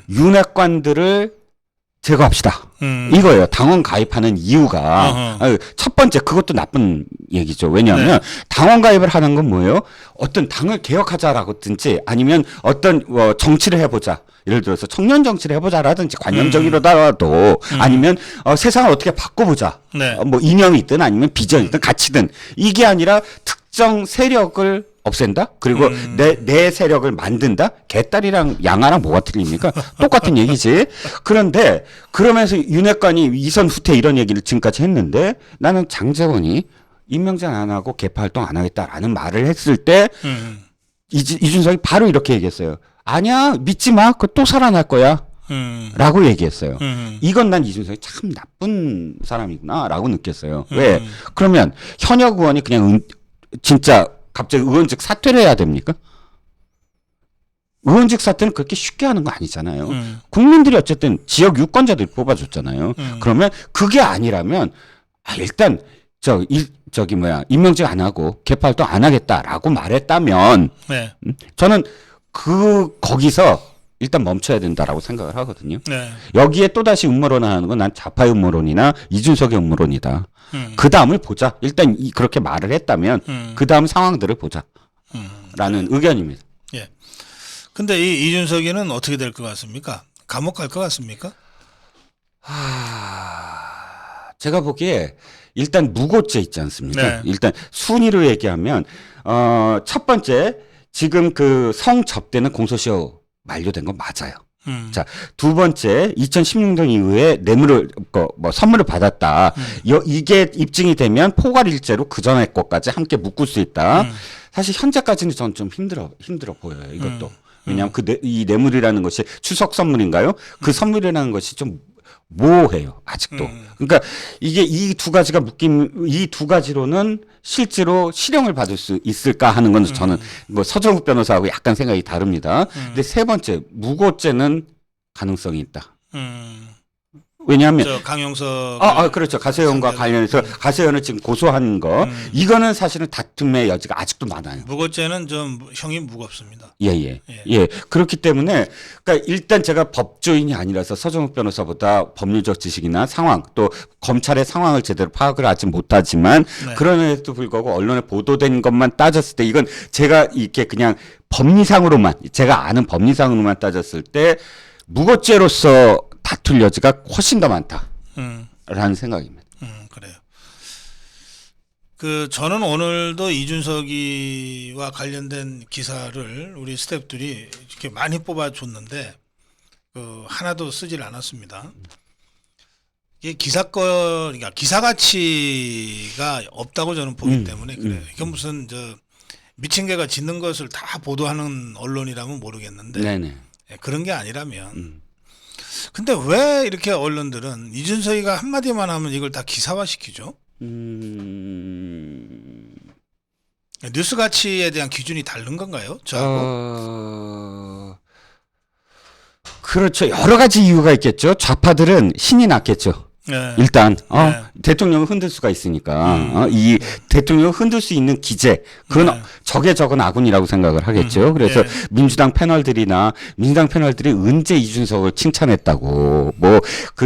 윤핵관들을 제거합시다. 이거예요. 당원 가입하는 이유가 첫 번째 그것도 나쁜 얘기죠. 왜냐하면 당원 가입을 하는 건 뭐예요? 어떤 당을 개혁하자라든지 아니면 어떤 정치를 해보자. 예를 들어서 청년 정치를 해보자라든지 관념적이로라도 아니면 세상을 어떻게 바꿔보자. 네. 뭐 이념이 있든 아니면 비전이 있든 가치든 이게 아니라 특정 세력을 없앤다? 그리고 내 세력을 만든다? 개딸이랑 양아랑 뭐가 틀립니까? 똑같은 얘기지. 그런데 그러면서 윤핵관이 이선 후퇴 이런 얘기를 지금까지 했는데 나는 장제원이 임명장 안 하고 개파 활동 안 하겠다라는 말을 했을 때 이준석이 바로 이렇게 얘기했어요. 아니야, 믿지 마. 그거 또 살아날 거야. 라고 얘기했어요. 이건 난 이준석이 참 나쁜 사람이구나 라고 느꼈어요. 왜? 그러면 현역 의원이 그냥 진짜 갑자기 의원직 사퇴를 해야 됩니까? 의원직 사퇴는 그렇게 쉽게 하는 거 아니잖아요. 국민들이 어쨌든 지역 유권자들이 뽑아줬잖아요. 그러면 그게 아니라면 일단 임명직 안 하고 개파 활동 안 하겠다라고 말했다면 네. 저는 거기서 일단 멈춰야 된다라고 생각을 하거든요. 네. 여기에 또다시 음모론을 하는 건 난 좌파의 음모론이나 이준석의 음모론이다. 그 다음을 보자. 일단 그렇게 말을 했다면 그 다음 상황들을 보자. 라는 의견입니다. 예. 근데 이 이준석이는 어떻게 될 것 같습니까? 감옥 갈 것 같습니까? 제가 보기에 일단 무고죄 있지 않습니까? 네. 일단 순위로 얘기하면 첫 번째 지금 그 성접대는 공소시효 만료된 건 맞아요. 자, 두 번째 2016년 이후에 뇌물을 선물을 받았다. 이게 입증이 되면 포괄일죄로 그 전에 것까지 함께 묶을 수 있다. 사실 현재까지는 저는 좀 힘들어 보여요. 이것도. 왜냐하면 이 뇌물이라는 것이 추석 선물인가요? 그 선물이라는 것이 좀 모호해요. 아직도. 그러니까 이게 이 두 가지로는 실제로 실형을 받을 수 있을까 하는 건 저는 뭐 서정욱 변호사하고 약간 생각이 다릅니다. 근데 세 번째 무고죄는 가능성이 있다. 왜냐하면 저 강용석 그렇죠. 가세현과 관련해서 가세현을 지금 고소한 거 이거는 사실은 다툼의 여지가 아직도 많아요. 무고죄는 좀 형이 무겁습니다. 예. 그렇기 때문에 그러니까 일단 제가 법조인이 아니라서 서정욱 변호사보다 법률적 지식이나 상황 또 검찰의 상황을 제대로 파악을 아직 못하지만 네. 그럼에도 불구하고 언론에 보도된 것만 따졌을 때 이건 제가 이렇게 그냥 법리상으로만 제가 아는 법리상으로만 따졌을 때 무고죄로서 다툴 여지가 훨씬 더 많다라는 생각입니다. 그래요. 저는 오늘도 이준석이와 관련된 기사를 우리 스태프들이 이렇게 많이 뽑아줬는데 하나도 쓰질 않았습니다. 이게 그러니까 기사 가치가 없다고 저는 보기 때문에 그래요. 이게 무슨 미친 개가 짖는 것을 다 보도하는 언론이라면 모르겠는데 네네. 그런 게 아니라면. 근데 왜 이렇게 언론들은 이준석이가 한마디만 하면 이걸 다 기사화 시키죠? 뉴스 가치에 대한 기준이 다른 건가요? 저하고? 그렇죠. 여러 가지 이유가 있겠죠. 좌파들은 신이 났겠죠. 네. 일단 네. 대통령을 흔들 수가 있으니까 이 대통령을 흔들 수 있는 기재 그건 적의 적은 아군이라고 생각을 하겠죠. 그래서 민주당 패널들이 언제 이준석을 칭찬했다고 뭐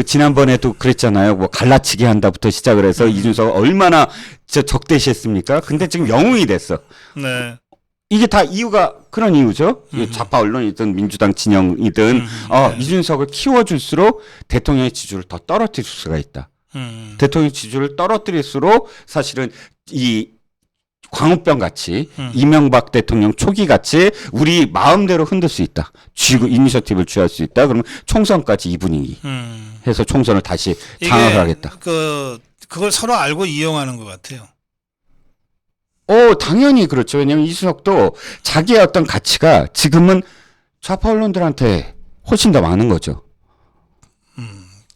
지난번에도 그랬잖아요. 뭐 갈라치기 한다부터 시작을 해서 이준석을 얼마나 적대시했습니까? 근데 지금 영웅이 됐어. 네. 이게 다 이유가 그런 이유죠. 좌파 언론이든 민주당 진영이든 이준석을 키워줄수록 대통령의 지지율을 더 떨어뜨릴 수가 있다. 대통령 지지율을 떨어뜨릴수록 사실은 이 광우병 같이 이명박 대통령 초기 같이 우리 마음대로 흔들 수 있다. 쥐고 이니셔티브를 취할 수 있다. 그러면 총선까지 이 분위기 해서 총선을 다시 장악을 하겠다. 그걸 서로 알고 이용하는 것 같아요. 당연히 그렇죠. 왜냐하면 이준석도 자기의 어떤 가치가 지금은 좌파 언론들한테 훨씬 더 많은 거죠.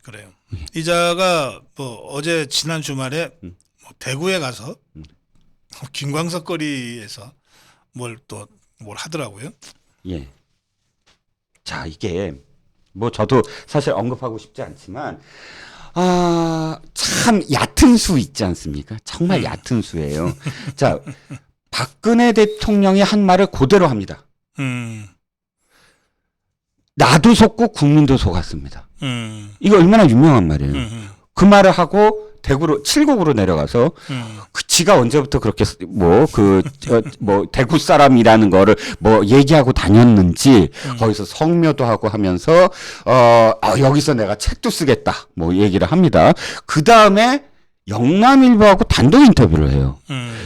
그래요. 이자가 어제 지난 주말에 대구에 가서 김광석 거리에서 뭘 하더라고요. 예. 자, 이게 저도 사실 언급하고 싶지 않지만 참 얕은 수 있지 않습니까? 정말 얕은 수예요. 자, 박근혜 대통령이 한 말을 그대로 합니다. 나도 속고 국민도 속았습니다. 이거 얼마나 유명한 말이에요. 그 말을 하고 대구로 칠곡으로 내려가서 지가 언제부터 그렇게 대구 사람이라는 거를 얘기하고 다녔는지 거기서 성묘도 하고 하면서 여기서 내가 책도 쓰겠다 얘기를 합니다. 그 다음에 영남일보하고 단독 인터뷰를 해요.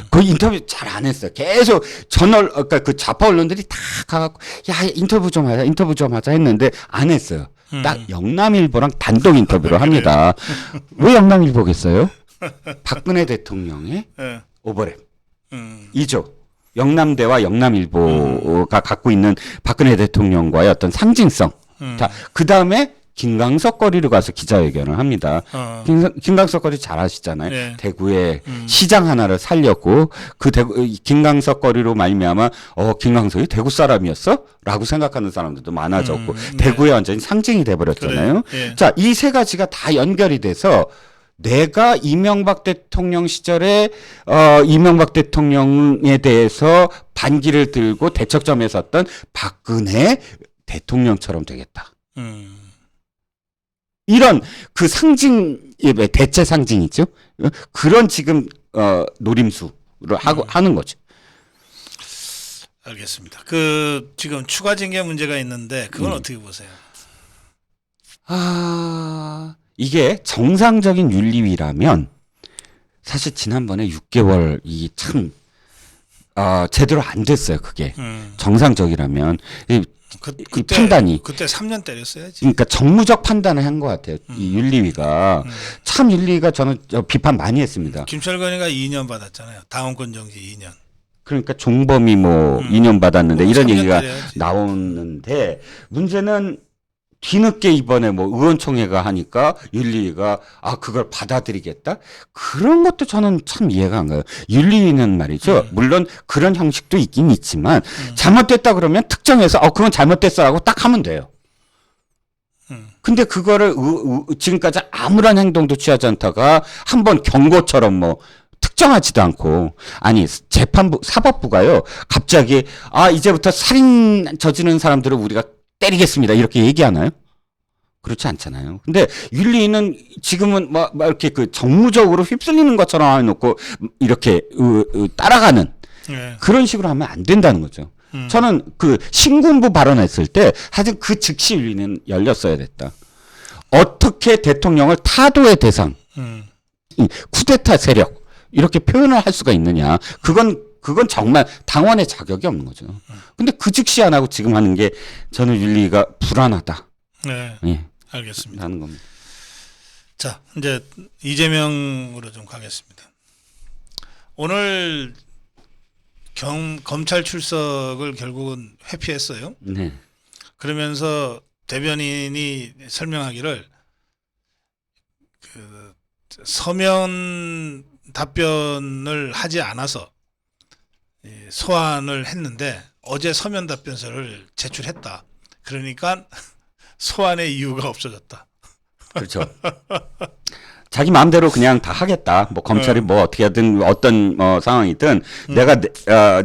그 인터뷰 잘 안 했어요. 계속 그러니까 그 좌파 언론들이 다 가갖고 인터뷰 좀 하자 했는데 안 했어요. 딱 영남일보랑 단독 인터뷰를 합니다. 왜 영남일보겠어요? 박근혜 대통령의 오버랩. 이죠. 영남대와 영남일보가 갖고 있는 박근혜 대통령과의 어떤 상징성. 자, 그 다음에 김광석 거리로 가서 기자회견을 합니다. 김광석 거리 잘 아시잖아요. 네. 대구에 시장 하나를 살렸고 김광석 거리로 말미암아 김광석이 대구 사람이었어? 라고 생각하는 사람들도 많아졌고 대구에 완전히 상징이 돼버렸잖아요. 네. 자, 이 세 가지가 다 연결이 돼서 내가 이명박 대통령 시절에 이명박 대통령에 대해서 반기를 들고 대척점에 섰던 박근혜 대통령처럼 되겠다. 이런 그 대체 상징이죠. 그런 지금 노림수를 하는 거죠. 알겠습니다. 지금 추가 징계 문제가 있는데 그건 어떻게 보세요? 이게 정상적인 윤리위라면 사실 지난번에 6개월이 참 제대로 안 됐어요. 그게 정상적이라면 그때, 판단이 그때 3년 때렸어야지. 그러니까 정무적 판단을 한 것 같아요. 이 윤리위가 참 윤리위가 저는 비판 많이 했습니다. 김철건이가 2년 받았잖아요. 당원권 정지 2년. 그러니까 종범이 2년 받았는데 이런 얘기가 때려야지. 나오는데 문제는 뒤늦게 이번에 의원총회가 하니까 윤리위가 그걸 받아들이겠다? 그런 것도 저는 참 이해가 안 가요. 윤리위는 말이죠. 물론 그런 형식도 있긴 있지만 잘못됐다 그러면 특정해서 그건 잘못됐어라고 딱 하면 돼요. 근데 그거를 지금까지 아무런 행동도 취하지 않다가 한번 경고처럼 뭐 특정하지도 않고 아니 재판부 사법부가요 갑자기 이제부터 살인 저지르는 사람들을 우리가 때리겠습니다 이렇게 얘기하나요? 그렇지 않잖아요. 근데 윤리는 지금은 막 이렇게 그 정무적으로 휩쓸리는 것처럼 해놓고 이렇게 따라가는 네. 그런 식으로 하면 안 된다는 거죠. 저는 그 신군부 발언했을 때 사실 그 즉시 윤리는 열렸어야 됐다. 어떻게 대통령을 타도의 대상, 이 쿠데타 세력 이렇게 표현을 할 수가 있느냐? 그건 정말 당원의 자격이 없는 거죠. 근데 그 즉시 안 하고 지금 하는 게 저는 윤리가 불안하다. 네, 예, 알겠습니다. 하는 겁니다. 자, 이제 이재명으로 좀 가겠습니다. 오늘 검찰 출석을 결국은 회피했어요. 네. 그러면서 대변인이 설명하기를 그 서면 답변을 하지 않아서 소환을 했는데 어제 서면 답변서를 제출했다. 그러니까 소환의 이유가 없어졌다. 그렇죠. 자기 마음대로 그냥 다 하겠다. 뭐 검찰이 뭐 어떻게 하든 어떤 상황이든 내가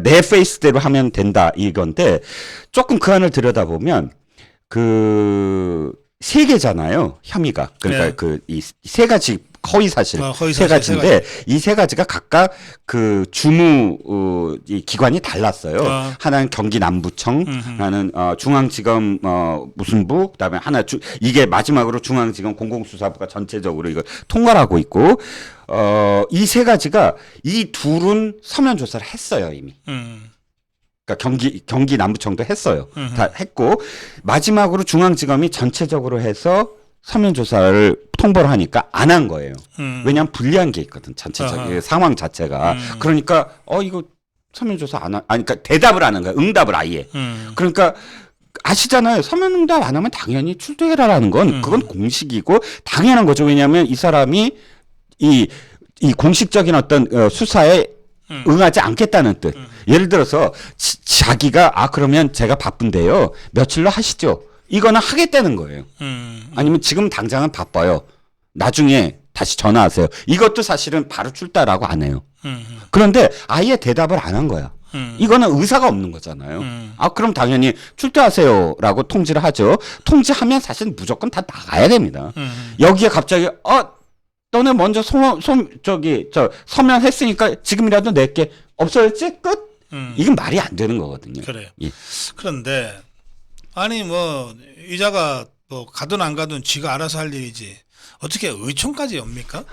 내 페이스대로 하면 된다 이건데 조금 그 안을 들여다보면 그 세 개잖아요. 혐의가. 그러니까 네. 그 이 세 가지 허위 사실 허위 세 사실 가지인데 이 세 가지가 각각 그 주무 이 기관이 달랐어요. 하나는 경기 남부청, 하나는 중앙지검 무슨 부, 그다음에 하나 이게 마지막으로 중앙지검 공공수사부가 전체적으로 이걸 통과하고 있고 이 세 가지가 이 둘은 서면 조사를 했어요 이미. 그러니까 경기 남부청도 했어요. 다 했고 마지막으로 중앙지검이 전체적으로 해서 서면 조사를 통보를 하니까 안 한 거예요. 왜냐하면 불리한 게 있거든. 전체적 상황 자체가. 그러니까 이거 서면 조사 안 아니 그러니까 대답을 안 한 거야. 응답을 아예. 그러니까 아시잖아요. 서면 응답 안 하면 당연히 출두해라라는 건 그건 공식이고 당연한 거죠. 왜냐하면 이 사람이 이 공식적인 어떤 수사에 응하지 않겠다는 뜻. 예를 들어서 자기가 그러면 제가 바쁜데요. 며칠로 하시죠. 이거는 하겠다는 거예요. 아니면 지금 당장은 바빠요. 나중에 다시 전화하세요. 이것도 사실은 바로 출두라고 안 해요. 그런데 아예 대답을 안 한 거야. 이거는 의사가 없는 거잖아요. 그럼 당연히 출두하세요라고 통지를 하죠. 통지하면 사실 무조건 다 나가야 됩니다. 여기에 갑자기 너네 먼저 서면 했으니까 지금이라도 낼게. 없어졌지? 끝? 이건 말이 안 되는 거거든요. 그래요. 예. 그런데 아니 뭐 이자가 뭐 가든 안 가든 지가 알아서 할 일이지 어떻게 의총까지 엽니까?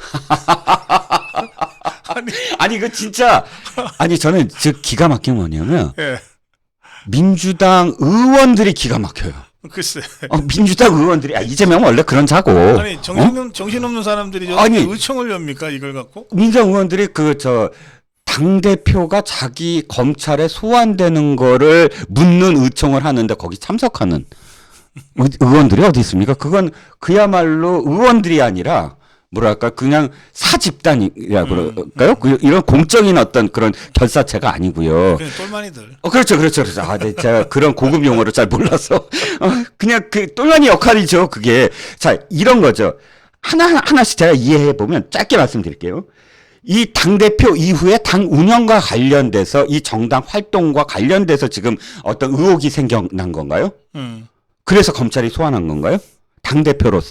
아니 그 진짜 저는 즉 기가 막힌 뭐냐면 예. 민주당 의원들이 기가 막혀요. 글쎄. 민주당 의원들이 이재명 원래 그런 자고. 아니 정신없는 사람들이 아니, 의총을 엽니까 이걸 갖고? 민주당 의원들이 당 대표가 자기 검찰에 소환되는 거를 묻는 의총을 하는데 거기 참석하는 의원들이 어디 있습니까? 그건 그야말로 의원들이 아니라 뭐랄까 그냥 사집단이라 그럴까요? 이런 공적인 어떤 그런 결사체가 아니고요. 그냥 똘마니들. 그렇죠. 네, 제가 그런 고급 용어를 잘 몰라서 그냥 그 똘마니 역할이죠. 그게 자 이런 거죠. 하나씩 제가 이해해 보면 짧게 말씀드릴게요. 이 당대표 이후에 당 운영과 관련돼서 이 정당 활동과 관련돼서 지금 어떤 의혹이 생겨난 건가요? 그래서 검찰이 소환한 건가요? 당대표로.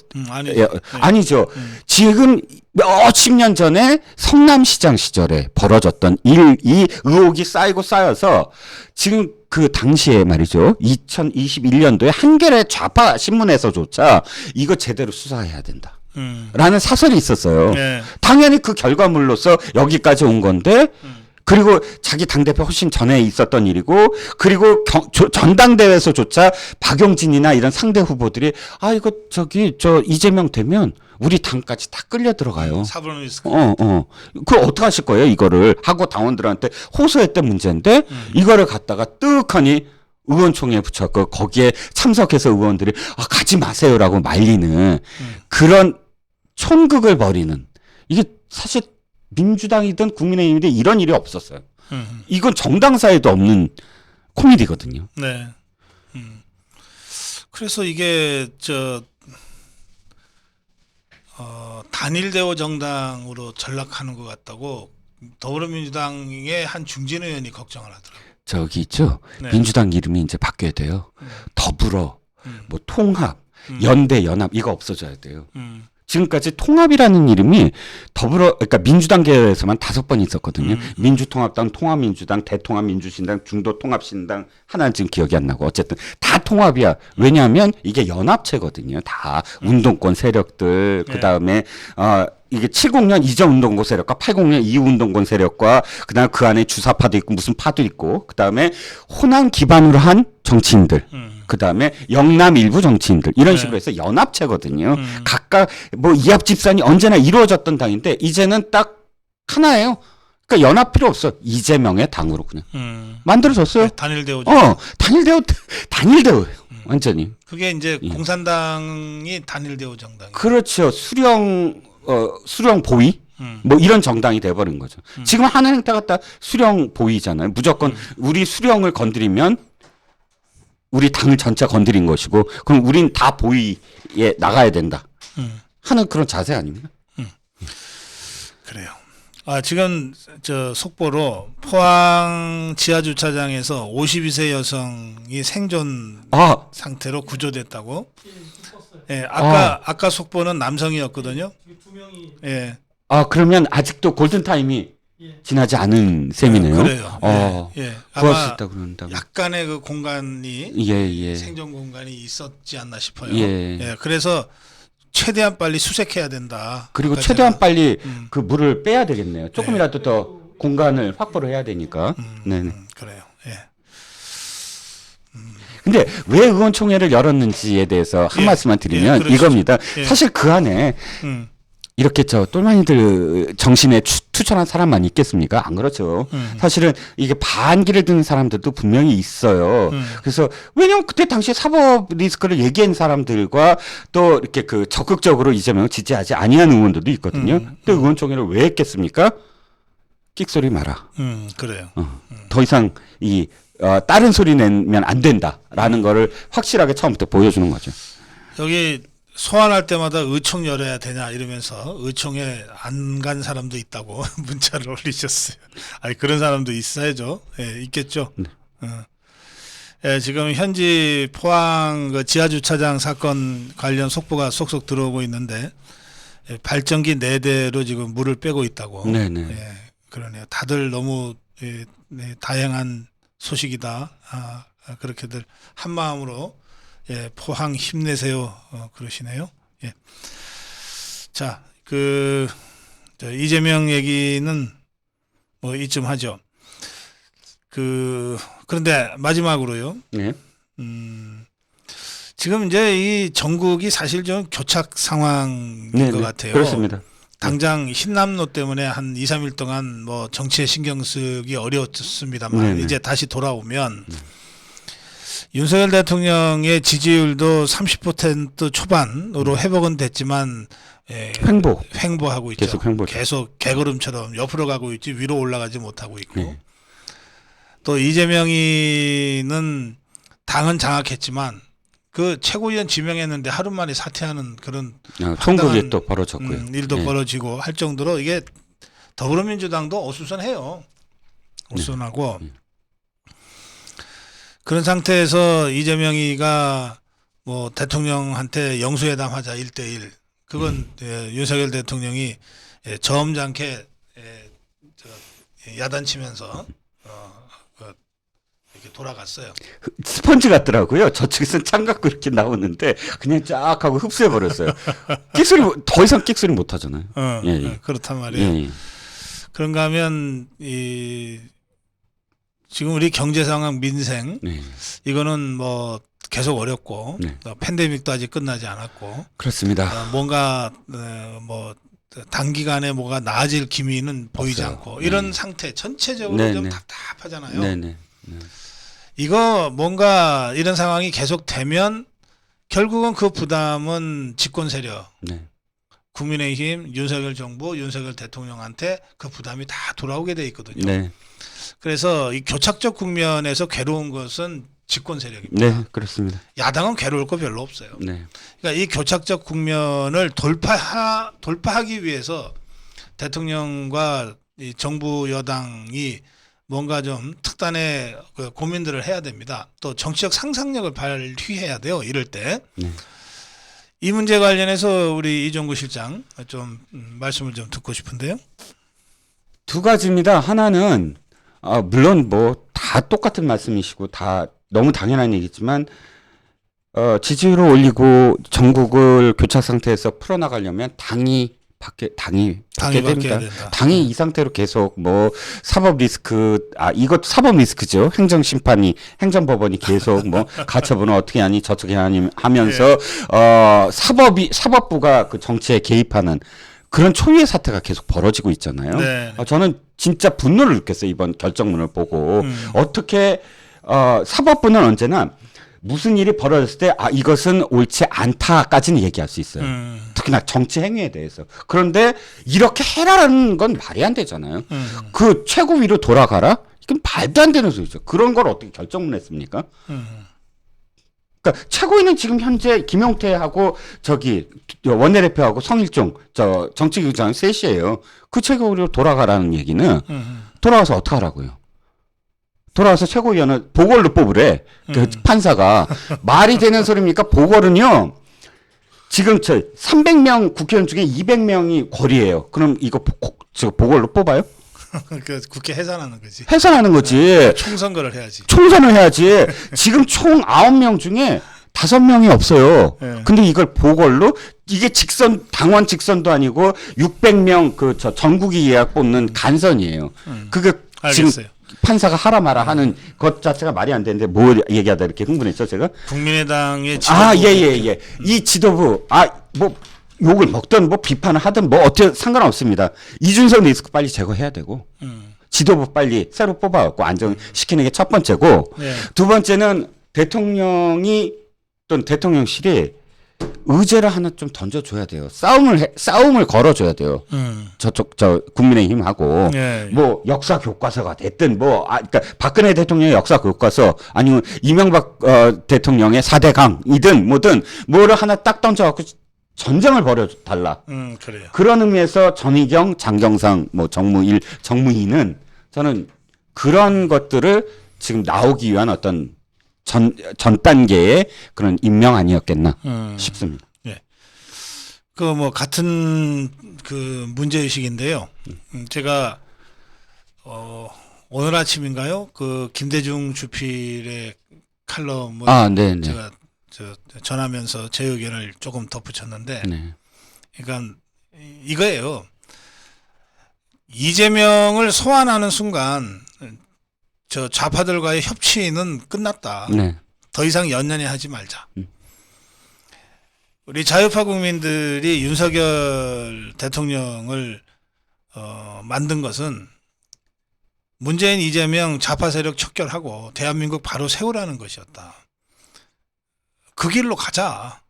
아니죠. 지금 몇십 년 전에 성남시장 시절에 벌어졌던 이 의혹이 쌓여서 지금 그 당시에 말이죠. 2021년도에 한겨레 좌파 신문에서조차 이거 제대로 수사해야 된다. 라는 사설이 있었어요. 네. 당연히 그 결과물로서 여기까지 온 건데 그리고 자기 당대표 훨씬 전에 있었던 일이고 그리고 전당대회에서조차 박용진이나 이런 상대 후보들이 이거 이재명 되면 우리 당까지 다 끌려 들어가요. 사법 리스크. 그걸 어떻게 하실 거예요? 이거를 하고 당원들한테 호소했던 문제인데 이거를 갖다가 뜨악하니 의원총회에 붙였고 거기에 참석해서 의원들이 가지 마세요라고 말리는 그런 촌극을 벌이는 이게 사실 민주당이든 국민의힘이든 이런 일이 없었어요. 이건 정당사에도 없는 코미디거든요. 네. 그래서 이게 단일 대우 정당으로 전락하는 것 같다고 더불어민주당의 한 중진 의원이 걱정을 하더라고요. 저기 있죠. 네. 민주당 이름이 이제 바뀌어야 돼요. 더불어, 뭐 통합, 연대, 연합 이거 없어져야 돼요. 지금까지 통합이라는 이름이 그러니까 민주당 계열에서만 5번 있었거든요. 민주통합당, 통합민주당, 대통합민주신당, 중도통합신당 하나는 지금 기억이 안 나고 어쨌든 다 통합이야. 왜냐하면 이게 연합체거든요. 다 운동권 세력들 그다음에 이게 70년 이전 운동권 세력과 80년 이후 운동권 세력과 그다음에 그 안에 주사파도 있고 무슨 파도 있고 그다음에 호남 기반으로 한 정치인들 그다음에 영남 일부 정치인들 이런 식으로 해서 연합체거든요. 각각 뭐 이합 집산이 언제나 이루어졌던 당인데 이제는 딱 하나예요. 그러니까 연합 필요 없어. 이재명의 당으로 그냥 만들어졌어요. 단일 대우. 단일 대우예요. 완전히. 그게 이제 공산당이 단일 대우 정당. 그렇죠. 수령 보위 뭐 이런 정당이 돼버린 거죠. 지금 한나라당가 다 수령 보위잖아요. 무조건 우리 수령을 건드리면 우리 당을 전체 건드린 것이고 그럼 우린 다 보위에 나가야 된다 하는 그런 자세 아닙니까? 그래요. 지금 저 속보로 포항 지하주차장에서 52세 여성이 생존 상태로 구조됐다고. 예, 아까 속보는 남성이었거든요. 예. 그러면 아직도 골든 타임이 지나지 않은 셈이네요. 그래요. 예. 구할 수 있다 그런다. 약간의 그 공간이 생존 공간이 있었지 않나 싶어요. 예. 그래서 최대한 빨리 수색해야 된다. 그리고 최대한 빨리 그 물을 빼야 되겠네요. 조금이라도 더 공간을 확보를 해야 되니까. 네. 그래요. 예. 근데 왜 의원총회를 열었는지에 대해서 한 말씀만 드리면 이겁니다. 사실 그 안에 이렇게 똘마니들 정신에 투철한 사람만 있겠습니까? 안 그렇죠. 사실은 이게 반기를 드는 사람들도 분명히 있어요. 그래서 왜냐면 그때 당시에 사법 리스크를 얘기한 사람들과 또 이렇게 그 적극적으로 이재명을 지지하지 아니한 의원들도 있거든요. 근데 의원총회를 왜 했겠습니까? 끽소리 마라. 그래요. 더 이상 다른 소리 내면 안 된다라는 거를 확실하게 처음부터 보여주는 거죠. 여기 소환할 때마다 의총 열어야 되냐 이러면서 의총에 안 간 사람도 있다고 문자를 올리셨어요. 그런 사람도 있어야죠. 예, 있겠죠. 네. 예, 지금 현지 포항 그 지하주차장 사건 관련 속보가 속속 들어오고 있는데 발전기 4대로 지금 물을 빼고 있다고. 네네. 예, 그러네요. 다들 너무 다양한 소식이다. 그렇게들 한 마음으로 포항 힘내세요. 그러시네요. 예. 자, 이재명 얘기는 뭐 이쯤 하죠. 그런데 마지막으로요. 네. 지금 이제 이 전국이 사실 좀 교착 상황인 것 같아요. 그렇습니다. 당장 흰남노 때문에 한 2, 3일 동안 뭐 정치에 신경 쓰기 어려웠습니다만 이제 다시 돌아오면 윤석열 대통령의 지지율도 30% 초반으로 회복은 됐지만 횡보하고 있죠. 계속 개걸음처럼 옆으로 가고 있지 위로 올라가지 못하고 있고 또 이재명이는 당은 장악했지만 그 최고위원 지명했는데 하루 만에 사퇴하는 그런 총극이 또 벌어졌고요. 일도 벌어지고 할 정도로 이게 더불어민주당도 어수선해요. 어수선하고 그런 상태에서 이재명이가 뭐 대통령한테 영수회담하자 1대1 그건 윤석열 대통령이 점잖게 야단치면서 이렇게 돌아갔어요. 스펀지 같더라고요. 저쪽에서는 창갖고 이렇게 나오는데 그냥 쫙 하고 흡수해 버렸어요. 더 이상 끽소리 못 하잖아요. 그렇단 말이에요. 그런가 하면 지금 우리 경제 상황, 민생 이거는 뭐 계속 어렵고 팬데믹도 아직 끝나지 않았고 그렇습니다. 뭔가 뭐 단기간에 뭐가 나아질 기미는 보이지 않고 이런 상태 전체적으로 좀 답답하잖아요. 이거 뭔가 이런 상황이 계속되면 결국은 그 부담은 집권 세력, 국민의힘, 윤석열 정부, 윤석열 대통령한테 그 부담이 다 돌아오게 돼 있거든요. 그래서 이 교착적 국면에서 괴로운 것은 집권 세력입니다. 네, 그렇습니다. 야당은 괴로울 거 별로 없어요. 네. 그러니까 이 교착적 국면을 돌파하기 위해서 대통령과 이 정부 여당이 뭔가 좀 특단의 그 고민들을 해야 됩니다. 또 정치적 상상력을 발휘해야 돼요. 이럴 때. 네. 이 문제 관련해서 우리 이종구 실장 좀 말씀을 좀 듣고 싶은데요. 두 가지입니다. 하나는 물론 뭐 다 똑같은 말씀이시고 다 너무 당연한 얘기지만 지지율을 올리고 전국을 교착 상태에서 풀어나가려면 당이 바뀌어야 됩니다. 된다. 당이 이 상태로 계속 뭐 사법 리스크 이것 사법 리스크죠. 행정법원이 계속 뭐 가처분을 어떻게 하니 저떻게 하니 하면서 사법부가 그 정치에 개입하는 그런 초유의 사태가 계속 벌어지고 있잖아요. 네. 저는 진짜 분노를 느꼈어요. 이번 결정문을 보고 어떻게 사법부는 언제나 무슨 일이 벌어졌을 때 이것은 옳지 않다까지는 얘기할 수 있어요. 특히나 정치 행위에 대해서. 그런데 이렇게 해라라는 건 말이 안 되잖아요. 그 최고 위로 돌아가라? 이건 말도 안 되는 소리죠. 그런 걸 어떻게 결정문 했습니까? 그러니까 최고위는 지금 현재 김용태하고 원내대표하고 성일종 정치局장 셋이에요. 그 최고위로 돌아가라는 얘기는 돌아가서 어떻게 하라고요? 돌아와서 최고위원을 보궐로 뽑으래. 그 판사가. 말이 되는 소리입니까? 보궐은요. 지금 300명 국회의원 중에 200명이 권리예요. 그럼 이거 보궐로 뽑아요? 그 국회 해산하는 거지. 해산하는 거지. 총선거를 해야지. 총선을 해야지. 지금 총 9명 중에 5명이 없어요. 네. 근데 이걸 보궐로 이게 당원 직선도 아니고 600명 전국이 예약 뽑는 간선이에요. 그게 알겠어요. 지금 판사가 하라 마라 하는 것 자체가 말이 안 되는데 뭐 얘기하다 이렇게 흥분했죠, 제가? 국민의당의 지도부. 예. 이 지도부, 뭐, 욕을 먹든 뭐 비판을 하든 뭐 어떻게 상관없습니다. 이준석 리스크 빨리 제거해야 되고, 지도부 빨리 새로 뽑아갖고 안정시키는 게 첫 번째고, 네. 두 번째는 대통령이 또는 대통령실이 의제를 하나 좀 던져줘야 돼요. 싸움을 걸어줘야 돼요. 국민의힘하고 네. 뭐 역사 교과서가 됐든 그러니까 박근혜 대통령의 역사 교과서 아니면 이명박 대통령의 4대강이든 뭐를 하나 딱 던져갖고 전쟁을 벌여달라. 그래요. 그런 의미에서 전희경, 장경상, 뭐 정무희는 저는 그런 것들을 지금 나오기 위한 어떤 전 단계의 그런 임명 아니었겠나 싶습니다. 예. 그 뭐 같은 그 문제 의식인데요. 제가 오늘 아침인가요? 그 김대중 주필의 칼럼을 네네. 제가 전하면서 제 의견을 조금 덧붙였는데, 네. 그러니까 이거예요. 이재명을 소환하는 순간 좌파들과의 협치는 끝났다. 네. 더 이상 연연해 하지 말자. 우리 자유파 국민들이 윤석열 대통령을 만든 것은 문재인, 이재명 좌파 세력 척결하고 대한민국 바로 세우라는 것이었다. 그 길로 가자.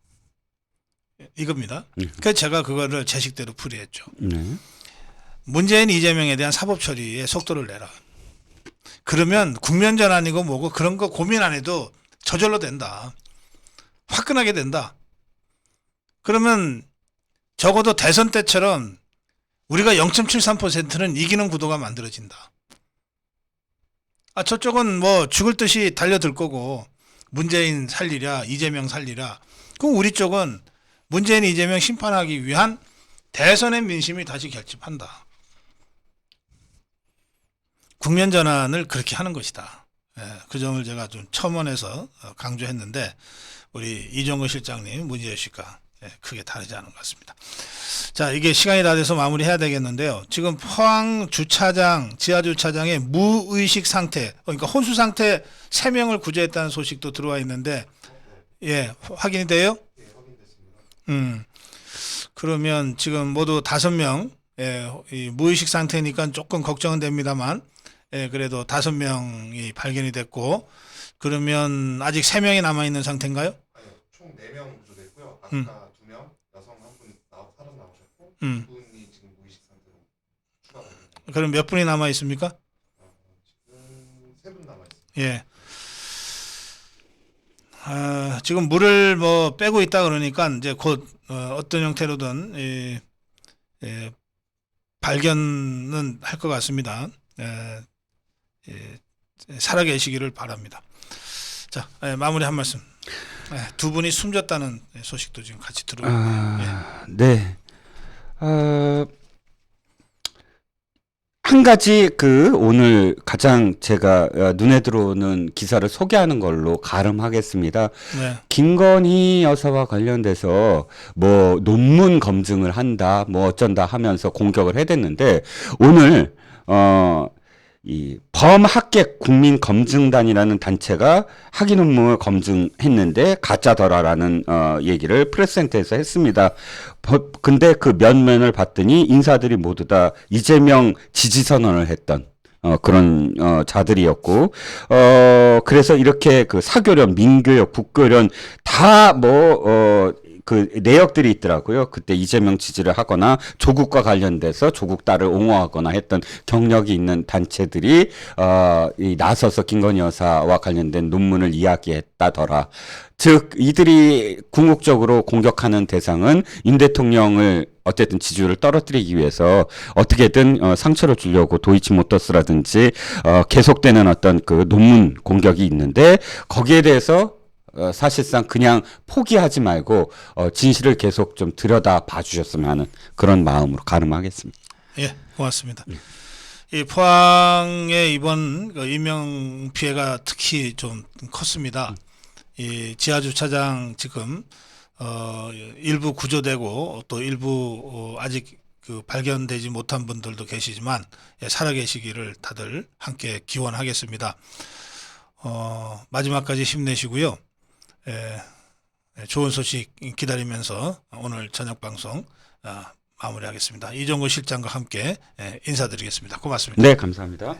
이겁니다. 그래서 제가 그거를 제 식대로 풀이했죠. 문재인, 이재명에 대한 사법 처리에 속도를 내라. 그러면 국면 전환이고 뭐고 그런 거 고민 안 해도 저절로 된다. 화끈하게 된다. 그러면 적어도 대선 때처럼 우리가 0.73%는 이기는 구도가 만들어진다. 저쪽은 뭐 죽을 듯이 달려들 거고 문재인 살리랴 이재명 살리랴. 그럼 우리 쪽은 문재인 이재명 심판하기 위한 대선의 민심이 다시 결집한다. 국면 전환을 그렇게 하는 것이다. 그 점을 제가 좀 첨언해서 강조했는데 우리 이종구 실장님 문제의식과 크게 다르지 않은 것 같습니다. 자, 이게 시간이 다 돼서 마무리해야 되겠는데요. 지금 포항 주차장, 지하 주차장의 무의식 상태, 그러니까 혼수 상태 3명을 구조했다는 소식도 들어와 있는데, 확인이 돼요? 네, 확인됐습니다. 그러면 지금 모두 5명, 이 무의식 상태니까 조금 걱정은 됩니다만, 그래도 5명이 발견이 됐고, 그러면 아직 3명이 남아 있는 상태인가요? 아니요, 총 4명 구조됐고요. 아까 2명, 여성 한 분 살아나오셨고, 2분이 지금 무의식 상태로 추가가 됩니다. 그럼 몇 분이 남아 있습니까? 지금 3분 남아 있습니다. 예. 지금 물을 뭐 빼고 있다 그러니까 이제 곧 어떤 형태로든 발견은 할 것 같습니다. 살아계시기를 바랍니다. 자, 마무리 한 말씀. 두 분이 숨졌다는 소식도 지금 같이 들어오고 네. 한 가지 오늘 가장 제가 눈에 들어오는 기사를 소개하는 걸로 가름하겠습니다. 네. 김건희 여사와 관련돼서 뭐 논문 검증을 한다, 뭐 어쩐다 하면서 공격을 해댔는데 오늘 이 범학객 국민검증단이라는 단체가 학위 논문을 검증했는데 가짜더라라는 얘기를 프레스센터에서 했습니다. 근데 그 면면을 봤더니 인사들이 모두 다 이재명 지지 선언을 했던 그런 자들이었고 그래서 이렇게 그 사교련, 민교련, 북교련 다 그 내역들이 있더라고요. 그때 이재명 지지를 하거나 조국과 관련돼서 조국 딸을 옹호하거나 했던 경력이 있는 단체들이 나서서 김건희 여사와 관련된 논문을 이야기했다더라. 즉 이들이 궁극적으로 공격하는 대상은 윤 대통령을 어쨌든 지지율을 떨어뜨리기 위해서 어떻게든 상처를 주려고 도이치모터스라든지 계속되는 어떤 그 논문 공격이 있는데 거기에 대해서 사실상 그냥 포기하지 말고 진실을 계속 좀 들여다 봐주셨으면 하는 그런 마음으로 가름하겠습니다. 예, 고맙습니다. 이 포항의 이번 인명 피해가 특히 좀 컸습니다. 이 지하 주차장 지금 일부 구조되고 또 일부 아직 그 발견되지 못한 분들도 계시지만 살아계시기를 다들 함께 기원하겠습니다. 마지막까지 힘내시고요. 좋은 소식 기다리면서 오늘 저녁 방송 마무리하겠습니다. 이종구 실장과 함께 인사드리겠습니다. 고맙습니다. 네, 감사합니다.